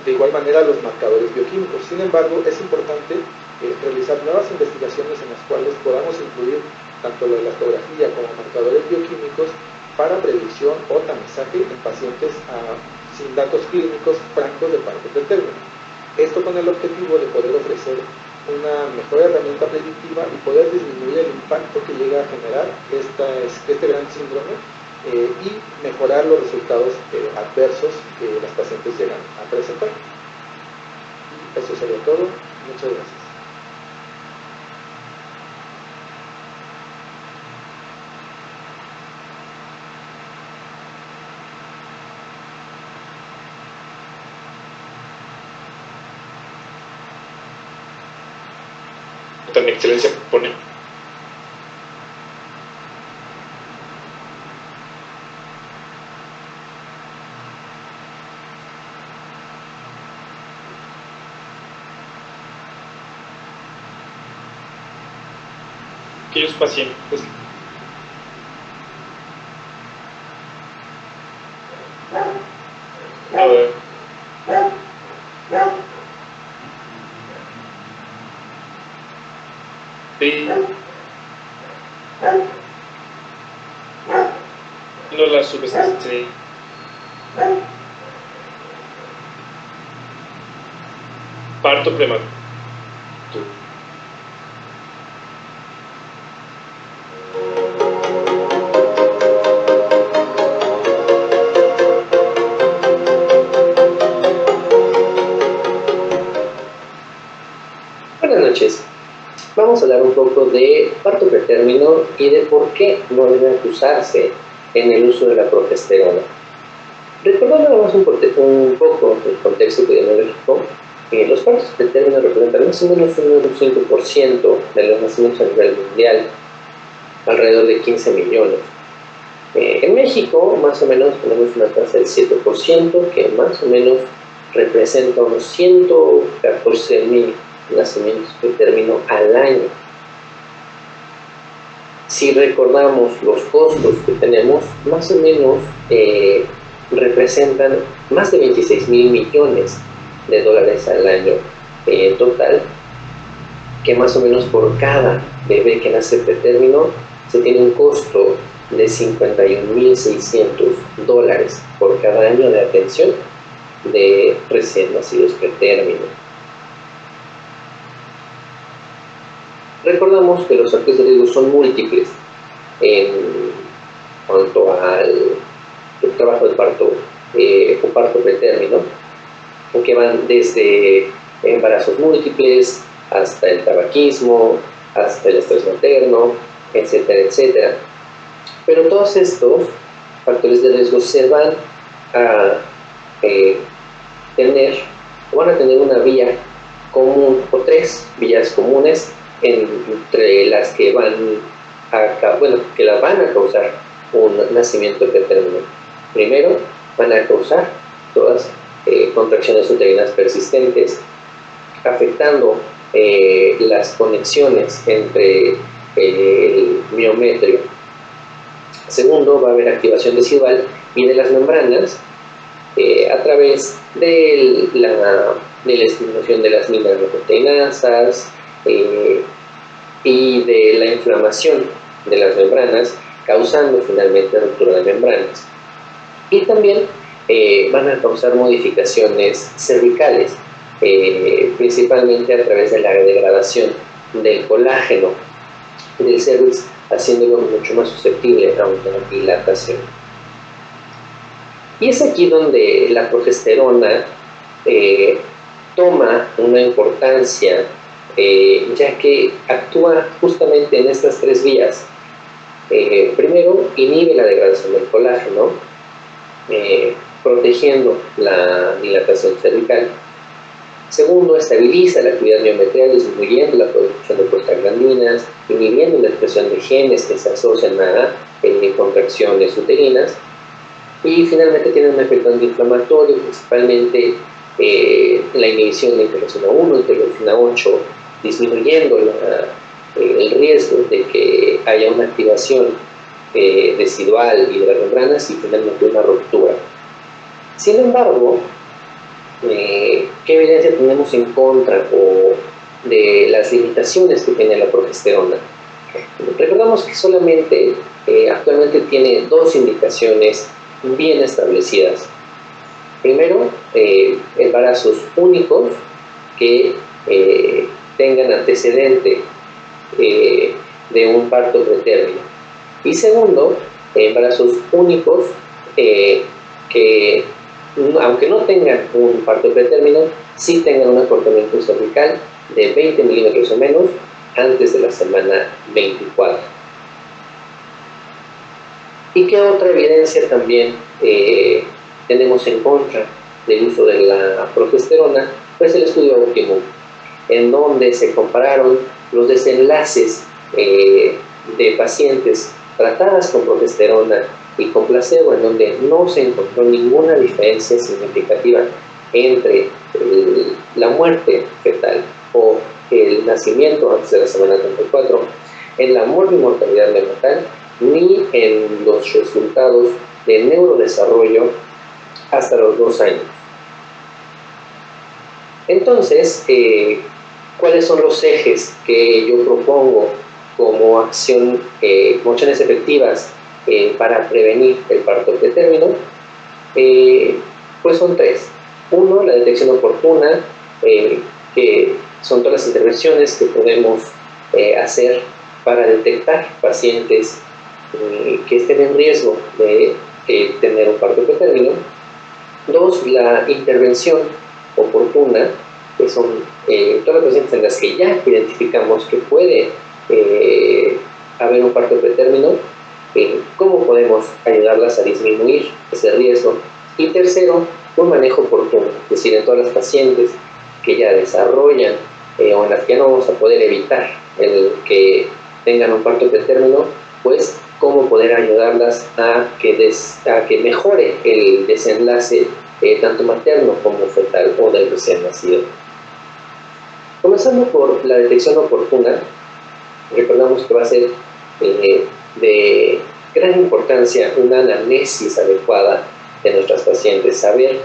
De igual manera los marcadores bioquímicos. Sin embargo, es importante realizar nuevas investigaciones en las cuales podamos incluir tanto la elastografía como marcadores bioquímicos, para predicción o tamizaje en pacientes sin datos clínicos francos de parto pretérmino. Esto con el objetivo de poder ofrecer una mejor herramienta predictiva y poder disminuir el impacto que llega a generar este gran síndrome y mejorar los resultados adversos que las pacientes llegan a presentar. Y eso sería todo. Muchas gracias. Tan excelencia pone. Aquellos pacientes a ver. Sí. No la subestimé. Parto prematuro. Buenas noches. Vamos a hablar un poco de parto pretérmino y de por qué no debe usarse en el uso de la progesterona. Recordando nada más un poco el contexto epidemiológico, los partos pretérminos representan más o menos un 5% de los nacimientos a nivel mundial, alrededor de 15 millones. En México, más o menos, tenemos una tasa del 7%, que más o menos representa unos 114,000 nacimientos pretérmino al año. Si recordamos los costos que tenemos, más o menos representan más de 26,000 millones de dólares al año total, que más o menos por cada bebé que nace pretérmino se tiene un costo de 51,600 dólares por cada año de atención de recién nacidos pretérmino. Recordamos que los factores de riesgo son múltiples en cuanto al trabajo de parto o parto pretérmino, que van desde embarazos múltiples hasta el tabaquismo, hasta el estrés materno, etcétera, etcétera. Pero todos estos factores de riesgo se van a tener una vía común o tres vías comunes entre las que que las van a causar un nacimiento pretérmino. Primero, van a causar todas contracciones uterinas persistentes, afectando las conexiones entre el miometrio. Segundo, va a haber activación residual y de las membranas a través de la estimulación de las mineraloproteinasas y de la inflamación de las membranas, causando finalmente ruptura de membranas. Y también van a causar modificaciones cervicales, principalmente a través de la degradación del colágeno del cervix, haciéndolo mucho más susceptible a una dilatación. Y es aquí donde la progesterona toma una importancia, ya que actúa justamente en estas tres vías. Primero, inhibe la degradación del colágeno, protegiendo la dilatación cervical. Segundo, estabiliza la actividad miometrial, disminuyendo la producción de prostaglandinas, inhibiendo la expresión de genes que se asocian a contracciones uterinas. Y finalmente tiene un efecto antiinflamatorio, principalmente la inhibición de interleucina 1, interleucina 8, disminuyendo el riesgo de que haya una activación residual y de las membranas y finalmente una ruptura. Sin embargo, ¿qué evidencia tenemos en contra o de las limitaciones que tiene la progesterona? Recordamos que solamente actualmente tiene 2 indicaciones bien establecidas. Primero, embarazos únicos que tengan antecedente de un parto pretérmino. Y segundo, embarazos únicos que, aunque no tengan un parto pretérmino, sí tengan un acortamiento cervical de 20 milímetros o menos antes de la semana 24. ¿Y qué otra evidencia también tenemos en contra del uso de la progesterona? Pues el estudio Optimum, en donde se compararon los desenlaces de pacientes tratadas con progesterona y con placebo, en donde no se encontró ninguna diferencia significativa entre la muerte fetal o el nacimiento antes de la semana 34, en la mortalidad neonatal, ni en los resultados de neurodesarrollo hasta los 2 años. Entonces, ¿cuáles son los ejes que yo propongo como acciones efectivas para prevenir el parto pretérmino? Pues son 3. 1, la detección oportuna, que son todas las intervenciones que podemos hacer para detectar pacientes que estén en riesgo de tener un parto pretérmino. 2, la intervención oportuna, que son todas las pacientes en las que ya identificamos que puede haber un parto pretérmino, cómo podemos ayudarlas a disminuir ese riesgo. Y tercero, un manejo oportuno, es decir, en todas las pacientes que ya desarrollan o en las que ya no vamos a poder evitar el que tengan un parto pretérmino, pues cómo poder ayudarlas a que mejore el desenlace tanto materno como fetal o del recién nacido. Comenzando por la detección oportuna, recordamos que va a ser de gran importancia una anamnesis adecuada de nuestras pacientes, saber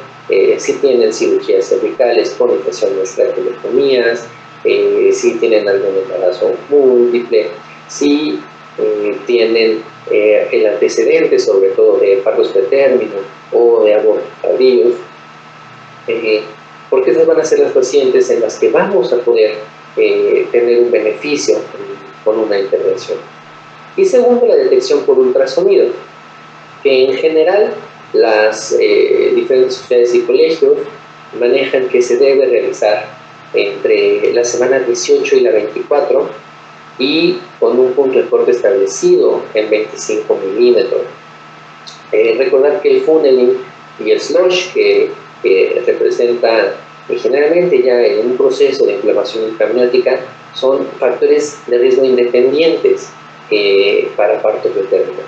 si tienen cirugías cervicales con infecciones traqueotomías, si tienen algún embarazo múltiple, si tienen el antecedente sobre todo de partos pretérminos o de abortos tardíos, porque esas van a ser las pacientes en las que vamos a poder tener un beneficio con una intervención. Y segundo, la detección por ultrasonido, que en general las diferentes sociedades y colegios manejan que se debe realizar entre la semana 18 y la 24 y con un punto de corte establecido en 25 milímetros. Recordar que el funneling y el slush, que representa generalmente ya en un proceso de inflamación intraamniótica, son factores de riesgo independientes para parto pretérmino.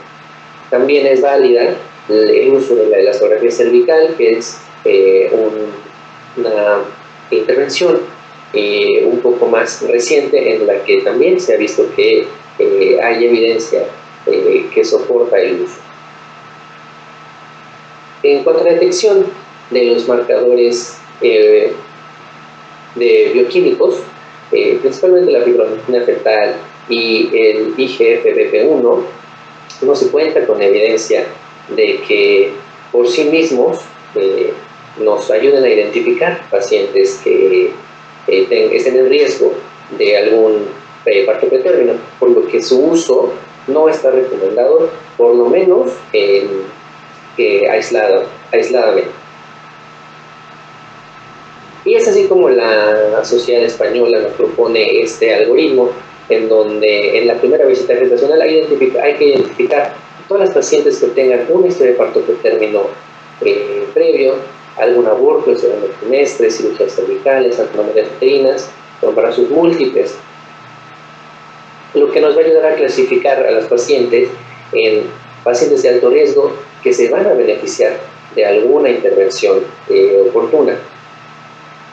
También es válida el uso de la elastografía cervical, que es una intervención un poco más reciente en la que también se ha visto que hay evidencia que soporta el uso. En cuanto a la detección de los marcadores de bioquímicos, principalmente la fibronectina fetal y el IGF-BP1, no se cuenta con evidencia de que por sí mismos nos ayuden a identificar pacientes que estén en riesgo de algún parto pretérmino, por lo que su uso no está recomendado, por lo menos aisladamente. Y es así como la Sociedad Española nos propone este algoritmo, en donde en la primera visita gestacional hay que identificar todas las pacientes que tengan una historia de parto pretérmino previo, algún aborto en segundo trimestre, cirugías cervicales, anomalías uterinas, o embarazos múltiples, lo que nos va a ayudar a clasificar a las pacientes en pacientes de alto riesgo que se van a beneficiar de alguna intervención oportuna.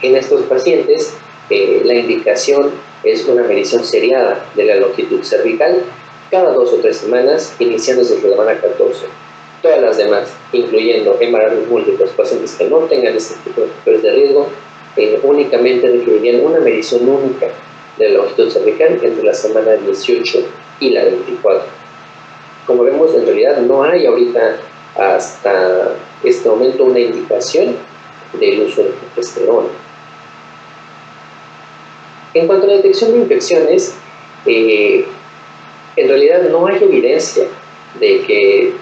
En estos pacientes, la indicación es una medición seriada de la longitud cervical cada 2 o 3 semanas, iniciando desde la semana 14. Todas las demás, incluyendo embarazos múltiples, pacientes que no tengan este tipo de factores de riesgo, únicamente requerirían una medición única de la longitud cervical entre la semana 18 y la 24. Como vemos, en realidad no hay ahorita hasta este momento una indicación del uso de progesterona. En cuanto a la detección de infecciones, en realidad no hay evidencia de que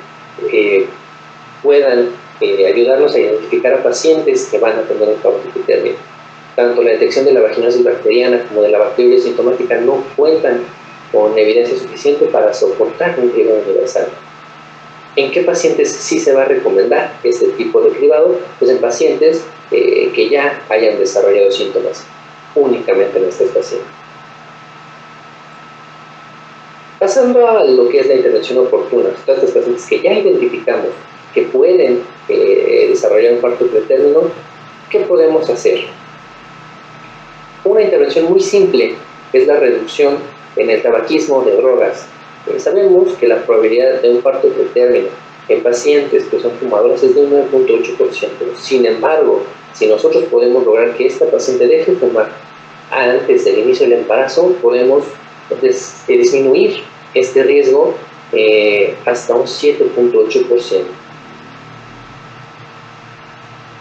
puedan ayudarnos a identificar a pacientes que van a tener un parto pretérmino. Tanto la detección de la vaginosis bacteriana como de la bacteriuria sintomática no cuentan con evidencia suficiente para soportar un cribado universal. ¿En qué pacientes sí se va a recomendar este tipo de cribado? Pues en pacientes que ya hayan desarrollado síntomas, únicamente en estos pacientes. Pasando a lo que es la intervención oportuna, todos estos pacientes que ya identificamos que pueden desarrollar un parto pretérmino, ¿qué podemos hacer? Una intervención muy simple es la reducción en el tabaquismo de drogas. Sabemos que la probabilidad de un parto pretérmino en pacientes que son fumadores es de un 9.8%. Sin embargo, si nosotros podemos lograr que esta paciente deje de fumar antes del inicio del embarazo, podemos disminuir este riesgo hasta un 7.8%.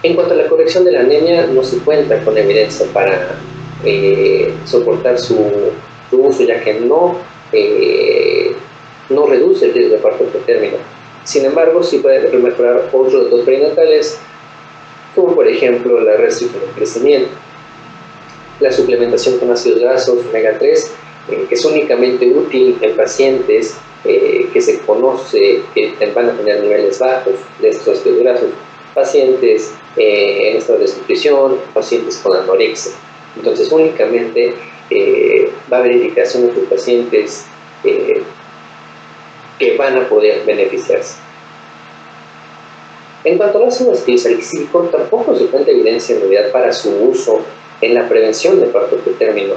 En cuanto a la corrección de la anemia, no se cuenta con evidencia para soportar su uso, ya que no reduce el riesgo de parto pretérmino. Sin embargo, sí puede mejorar otros datos perinatales, como por ejemplo la restricción del crecimiento, la suplementación con ácidos grasos omega 3, que es únicamente útil en pacientes que se conoce que van a tener niveles bajos de estos ácidos grasos, pacientes en estado de desnutrición, pacientes con anorexia. Entonces, únicamente va a haber indicaciones de pacientes que van a poder beneficiarse. En cuanto al ácido acetilissalicílico, tampoco se cuenta evidencia en realidad para su uso en la prevención de parto pretérmino.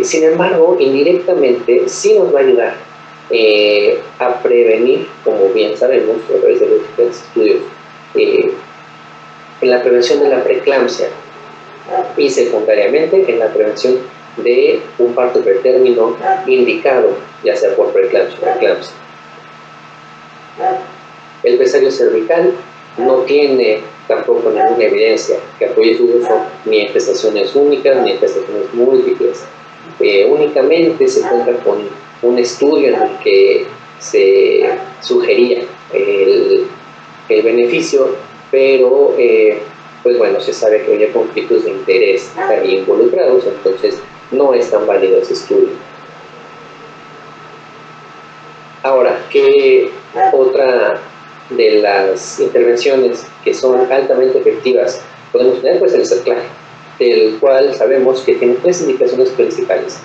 Sin embargo, indirectamente sí nos va a ayudar a prevenir, como bien sabemos a través de los diferentes estudios, en la prevención de la preeclampsia y secundariamente en la prevención de un parto pretérmino indicado, ya sea por preeclampsia o eclampsia. El pesario cervical no tiene tampoco ninguna evidencia que apoye su uso ni en gestaciones únicas ni en gestaciones múltiples. Únicamente se cuenta con un estudio en el que se sugería el beneficio, pero pues bueno, se sabe que hay conflictos de interés ahí involucrados, entonces no es tan válido ese estudio. Ahora, ¿qué otra de las intervenciones que son altamente efectivas podemos tener? Pues el cerclaje, del cual sabemos que tiene tres indicaciones principales: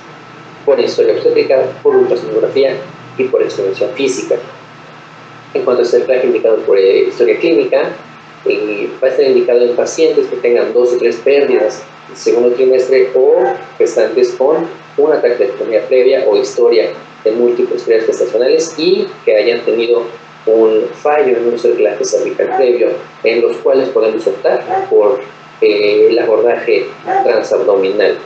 por historia obstétrica, por ultrasonografía y por exploración física. En cuanto al cerclaje indicado por historia clínica, va a estar indicado en pacientes que tengan 2 o 3 pérdidas en el segundo trimestre o gestantes con una tractectomía previa o historia de múltiples pérdidas gestacionales y que hayan tenido un fallo en un cerclaje cervical previo, en los cuales podemos optar por el abordaje transabdominal.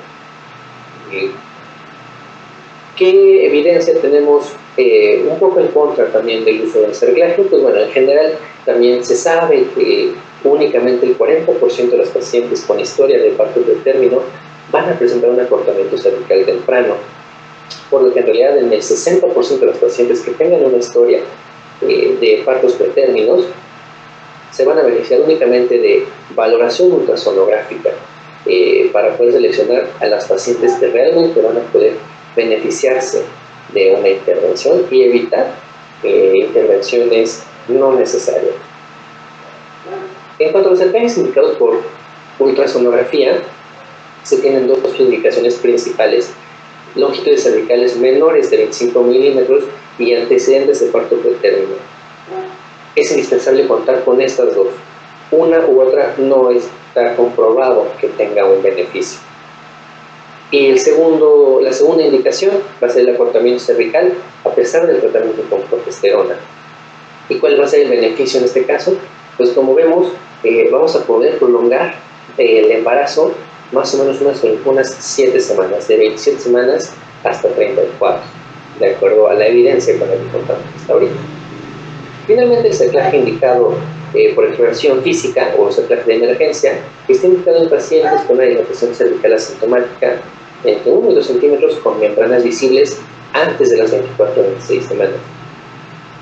¿Qué evidencia tenemos un poco en contra también del uso del cerclaje? Pues bueno, en general también se sabe que únicamente el 40% de los pacientes con historia de parto pretérmino van a presentar un acortamiento cervical temprano, por lo que en realidad en el 60% de los pacientes que tengan una historia de partos pretérminos se van a beneficiar únicamente de valoración ultrasonográfica para poder seleccionar a las pacientes que realmente van a poder beneficiarse de una intervención y evitar intervenciones no necesarias. En cuanto a los cerclajes indicados por ultrasonografía, se tienen 2 indicaciones principales: longitudes cervicales menores de 25 milímetros y antecedentes de parto pretérmino. Es indispensable contar con estas 2. Una u otra no está comprobado que tenga un beneficio. Y la segunda indicación va a ser el acortamiento cervical a pesar del tratamiento con progesterona. ¿Y cuál va a ser el beneficio en este caso? Pues como vemos, vamos a poder prolongar el embarazo más o menos unas 7 semanas, de 27 semanas hasta 34, de acuerdo a la evidencia con la que contamos hasta ahorita. Finalmente, el cerclaje indicado por exploración física o cerclaje de emergencia está indicado en pacientes con una dilatación cervical asintomática entre 1 y 2 centímetros con membranas visibles antes de las 24 a 26 semanas.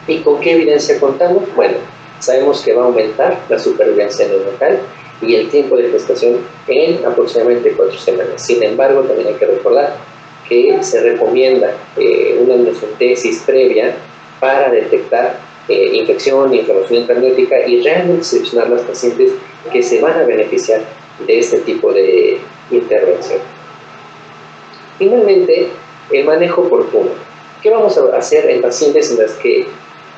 ¿Y con qué evidencia contamos? Bueno, sabemos que va a aumentar la supervivencia neonatal y el tiempo de gestación en aproximadamente 4 semanas. Sin embargo, también hay que recordar que se recomienda una amniocentesis previa para detectar infección, inflamación intraamniótica y realmente seleccionar las pacientes que se van a beneficiar de este tipo de intervención. Finalmente, el manejo oportuno. ¿Qué vamos a hacer en pacientes en las que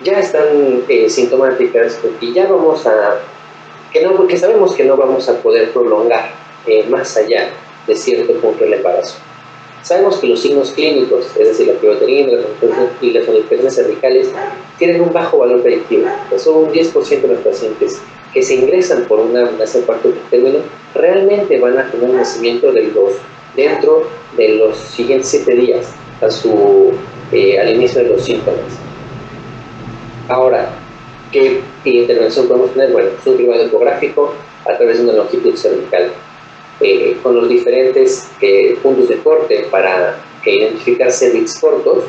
ya están sintomáticas y ya que sabemos que no vamos a poder prolongar más allá de cierto punto el embarazo? Sabemos que los signos clínicos, es decir, la pivoterina y las manifestaciones cervicales, tienen un bajo valor predictivo. Son un 10% de los pacientes que se ingresan por una amenaza de parto término realmente van a tener un nacimiento dentro de los siguientes 7 días al inicio de los síntomas. Ahora, ¿qué intervención podemos tener? Bueno, es un cribado ecográfico a través de una longitud cervical, con los diferentes puntos de corte para identificar cervix cortos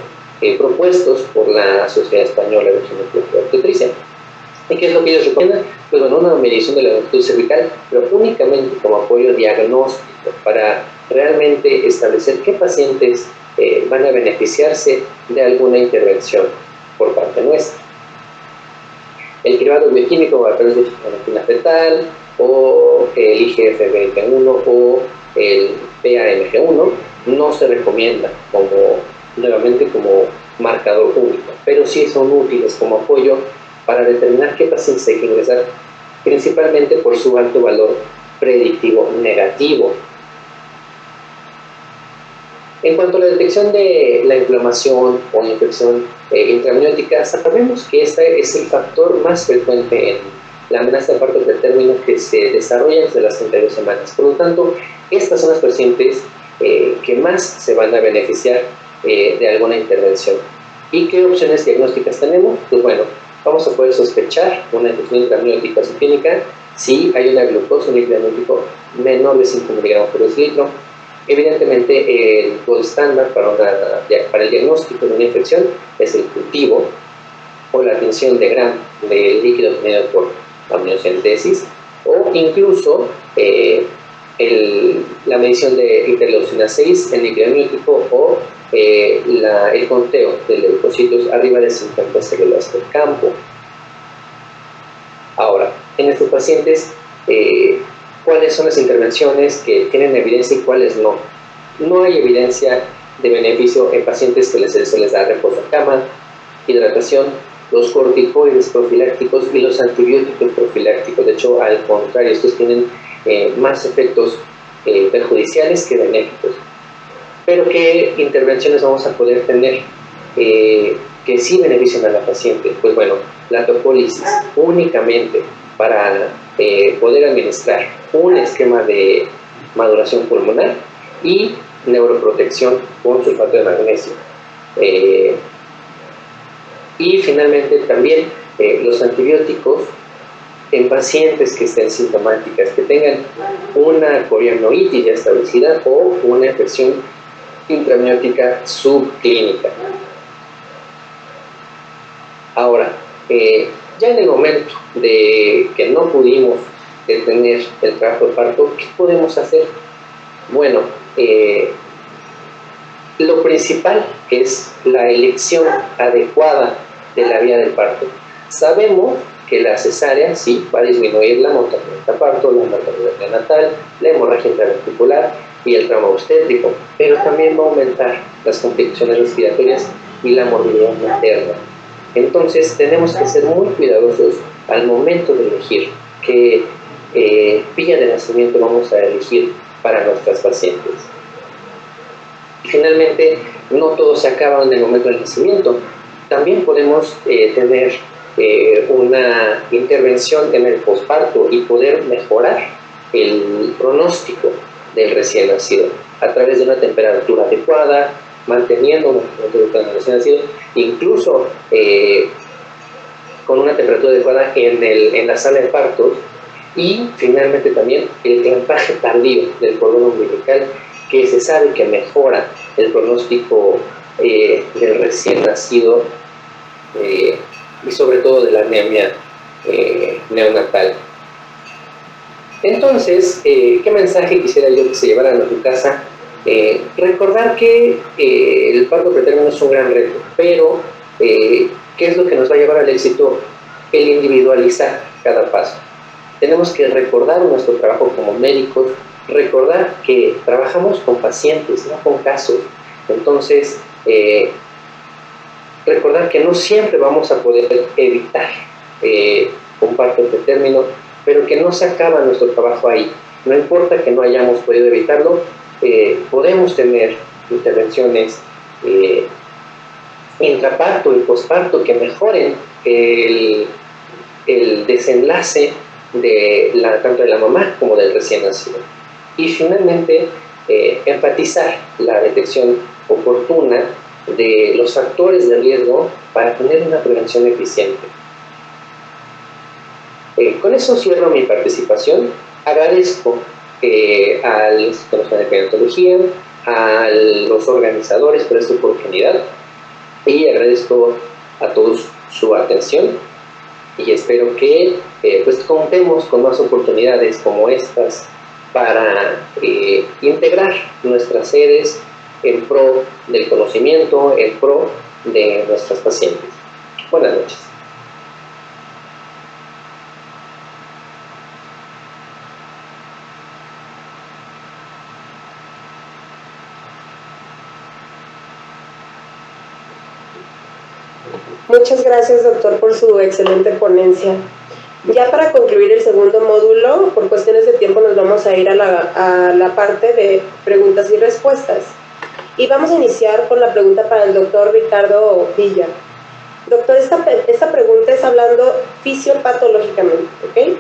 propuestos por la Sociedad Española de Obstetricia. ¿Y qué es lo que ellos recomiendan? Pues bueno, una medición de la longitud cervical, pero únicamente como apoyo diagnóstico para realmente establecer qué pacientes van a beneficiarse de alguna intervención por parte nuestra. El cribado bioquímico a través de fibronetina fetal o el IGF-21 o el PAMG1 no se recomienda nuevamente como marcador único, pero sí son útiles como apoyo para determinar qué pacientes hay que ingresar, principalmente por su alto valor predictivo negativo. En cuanto a la detección de la inflamación o infección intraamniótica, sabemos que este es el factor más frecuente en la amenaza de parto pretérmino que se desarrolla desde las 32 semanas. Por lo tanto, estas son las pacientes que más se van a beneficiar de alguna intervención. ¿Y qué opciones diagnósticas tenemos? Pues bueno, vamos a poder sospechar una infección intraamniótica subclínica si hay una glucosa en el amniótico menor de 5 miligramos por decilitro. Evidentemente, el gold estándar para el diagnóstico de una infección es el cultivo o la admisión de Gram de líquido obtenido por amniocentesis o incluso la medición de interleucina 6 en líquido amniótico o el conteo de leucocitos arriba de 50 células por campo. Ahora, en estos pacientes, ¿cuáles son las intervenciones que tienen evidencia y cuáles no? No hay evidencia de beneficio en pacientes que se les da reposo en cama, hidratación, los corticoides profilácticos y los antibióticos profilácticos. De hecho, al contrario, estos tienen más efectos perjudiciales que benéficos. Pero ¿qué intervenciones vamos a poder tener que sí beneficien a la paciente? Pues bueno, la topólisis únicamente para poder administrar un esquema de maduración pulmonar y neuroprotección con sulfato de magnesio. Y finalmente también los antibióticos en pacientes que estén sintomáticas, que tengan una coriamnoitis ya establecida o una infección intraamniótica subclínica. Ahora, ya en el momento de que no pudimos detener el trabajo de parto, ¿qué podemos hacer? Bueno, lo principal es la elección adecuada de la vía del parto. Sabemos que la cesárea sí va a disminuir la mortalidad de parto, la mortalidad neonatal, la hemorragia intraventricular y el trauma obstétrico, pero también va a aumentar las complicaciones respiratorias y la morbilidad materna. Entonces tenemos que ser muy cuidadosos al momento de elegir qué vía de nacimiento vamos a elegir para nuestras pacientes. Y finalmente, no todo se acaba en el momento del nacimiento. También podemos tener una intervención en el posparto y poder mejorar el pronóstico del recién nacido, a través de una temperatura adecuada, manteniendo una temperatura del recién nacido, incluso con una temperatura adecuada en la sala de partos, y finalmente también el clampaje tardío del cordón umbilical, que se sabe que mejora el pronóstico del recién nacido y sobre todo de la anemia neonatal. Entonces, ¿qué mensaje quisiera yo que se llevaran a tu casa? Recordar que el parto pretérmino es un gran reto, pero ¿qué es lo que nos va a llevar al éxito? El individualizar cada paso. Tenemos que recordar nuestro trabajo como médicos, recordar que trabajamos con pacientes, no con casos. Entonces, recordar que no siempre vamos a poder evitar un parto pretérmino, pero que no se acaba nuestro trabajo ahí. No importa que no hayamos podido evitarlo, podemos tener intervenciones intraparto y posparto que mejoren el desenlace tanto de la mamá como del recién nacido. Y finalmente, enfatizar la detección oportuna de los factores de riesgo para tener una prevención eficiente. Con eso cierro mi participación. Agradezco al Instituto Nacional de Perinatología, a los organizadores por esta oportunidad, y agradezco a todos su atención, y espero que pues contemos con más oportunidades como estas para integrar nuestras sedes en pro del conocimiento, en pro de nuestras pacientes. Buenas noches. Muchas gracias, doctor, por su excelente ponencia. Ya para concluir el segundo módulo, por cuestiones de tiempo nos vamos a ir a la parte de preguntas y respuestas. Y vamos a iniciar con la pregunta para el doctor Ricardo Villa. Doctor, esta pregunta es hablando fisiopatológicamente, ¿ok?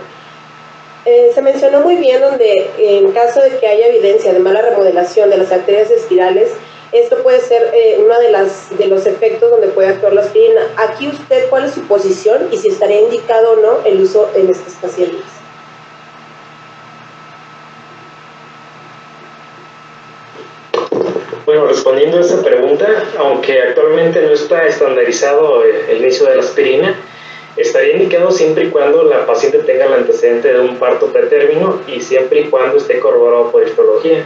Se mencionó muy bien donde en caso de que haya evidencia de mala remodelación de las arterias espirales, esto puede ser uno de los efectos donde puede actuar la aspirina. Aquí usted, ¿cuál es su posición y si estaría indicado o no el uso en estos pacientes? Bueno, respondiendo a esta pregunta, aunque actualmente no está estandarizado el inicio de la aspirina, estaría indicado siempre y cuando la paciente tenga el antecedente de un parto pretérmino y siempre y cuando esté corroborado por histología,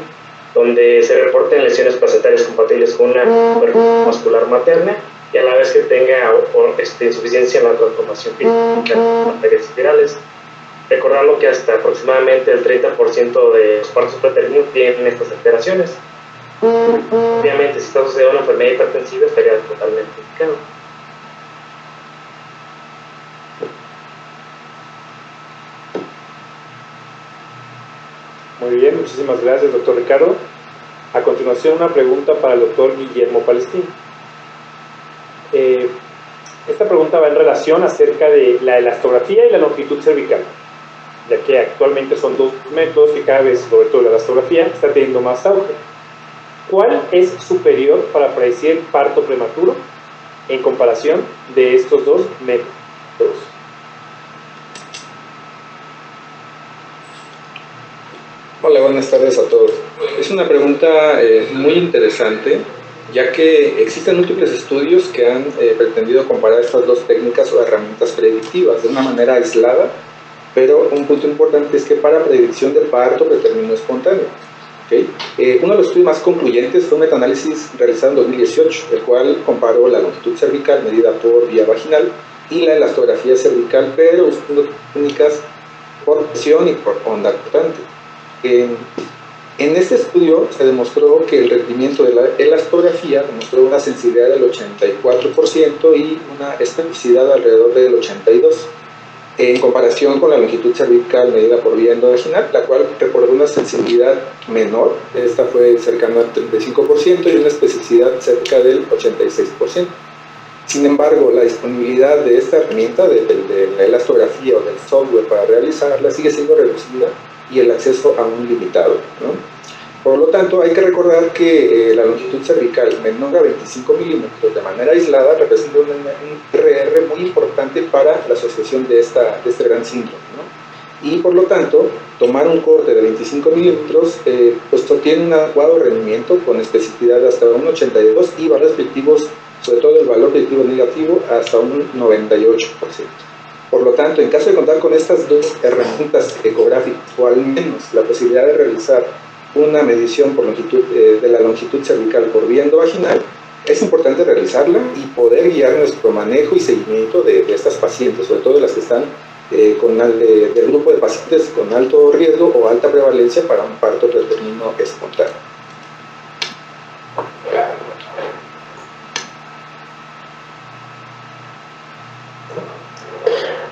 donde se reporten lesiones placentarias compatibles con una perfusión muscular materna y a la vez que tenga insuficiencia en la transformación física de arterias espirales. Recordando que hasta aproximadamente el 30% de los partos pretérminos tienen estas alteraciones. Obviamente, si está asociado a una enfermedad hipertensiva, estaría totalmente indicado. Muy bien, muchísimas gracias, doctor Ricardo. A continuación, una pregunta para el doctor Guillermo Palestín. Esta pregunta va en relación acerca de la elastografía y la longitud cervical, ya que actualmente son dos métodos que cada vez, sobre todo la elastografía, está teniendo más auge. ¿Cuál es superior para predecir parto prematuro en comparación de estos dos métodos? Hola, buenas tardes a todos. Es una pregunta muy interesante, ya que existen múltiples estudios que han pretendido comparar estas dos técnicas o herramientas predictivas de una manera aislada, pero un punto importante es que para predicción de parto pretérmino espontáneo. ¿Okay? Uno de los estudios más concluyentes fue un metaanálisis realizado en 2018, el cual comparó la longitud cervical medida por vía vaginal y la elastografía cervical, pero usando técnicas por presión y por onda cortante. En este estudio se demostró que el rendimiento de la elastografía demostró una sensibilidad del 84% y una especificidad alrededor del 82%, en comparación con la longitud cervical medida por vía endovaginal, la cual reportó una sensibilidad menor, esta fue cercana al 35%, y una especificidad cerca del 86%. Sin embargo, la disponibilidad de esta herramienta, de la elastografía o del software para realizarla, sigue siendo reducida y el acceso aún limitado, ¿no? Por lo tanto, hay que recordar que la longitud cervical menor a 25 milímetros de manera aislada representa un RR muy importante para la asociación de este gran síndrome, ¿no? Y por lo tanto, tomar un corte de 25 milímetros pues tiene un adecuado rendimiento con especificidad hasta un 82 y valores predictivos, sobre todo el valor predictivo negativo, hasta un 98%. Por lo tanto, en caso de contar con estas dos herramientas ecográficas, o al menos la posibilidad de realizar una medición por longitud, de la longitud cervical por vía endovaginal, es importante realizarla y poder guiar nuestro manejo y seguimiento de estas pacientes, sobre todo de las que están del grupo de pacientes con alto riesgo o alta prevalencia para un parto pretermino espontáneo.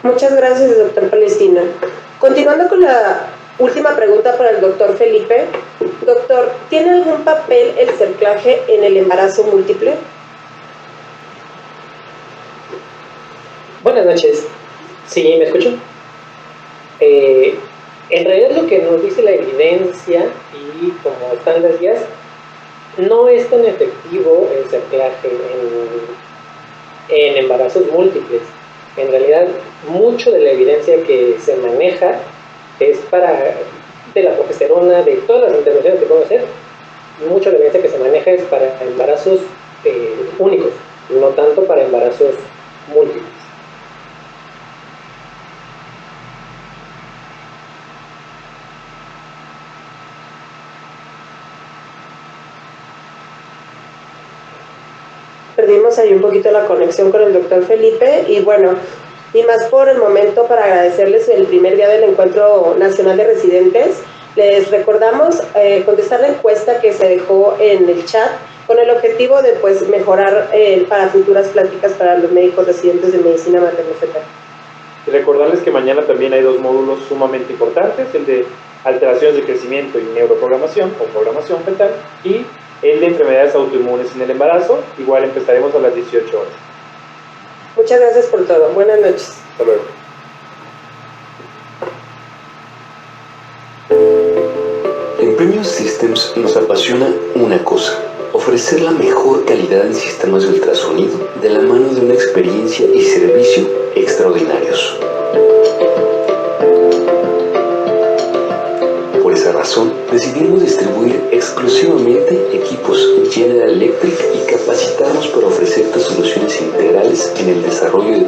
Muchas gracias, doctor Palestina. Continuando con la última pregunta para el doctor Felipe. Doctor, ¿tiene algún papel el cerclaje en el embarazo múltiple? Buenas noches. ¿Sí me escuchan? En realidad lo que nos dice la evidencia y como están las guías, no es tan efectivo el cerclaje en embarazos múltiples. En realidad, mucho de la evidencia que se maneja es de la progesterona, de todas las intervenciones que podemos hacer, mucho de la evidencia que se maneja es para embarazos únicos, no tanto para embarazos múltiples. Perdimos ahí un poquito la conexión con el doctor Felipe y bueno, y más por el momento para agradecerles el primer día del Encuentro Nacional de Residentes. Les recordamos contestar la encuesta que se dejó en el chat con el objetivo de pues mejorar para futuras pláticas para los médicos residentes de medicina materno-fetal. Y recordarles que mañana también hay dos módulos sumamente importantes, el de alteraciones de crecimiento y neuroprogramación o programación fetal y el de enfermedades autoinmunes en el embarazo. Igual empezaremos a las 18 horas. Muchas gracias por todo. Buenas noches. Hasta luego. En Premium Systems nos apasiona una cosa: ofrecer la mejor calidad en sistemas de ultrasonido de la mano de una experiencia y servicio extraordinarios. Por esa razón, decidimos distribuir exclusivamente equipos General Electric y capacitarnos para ofrecerte soluciones integrales en el desarrollo de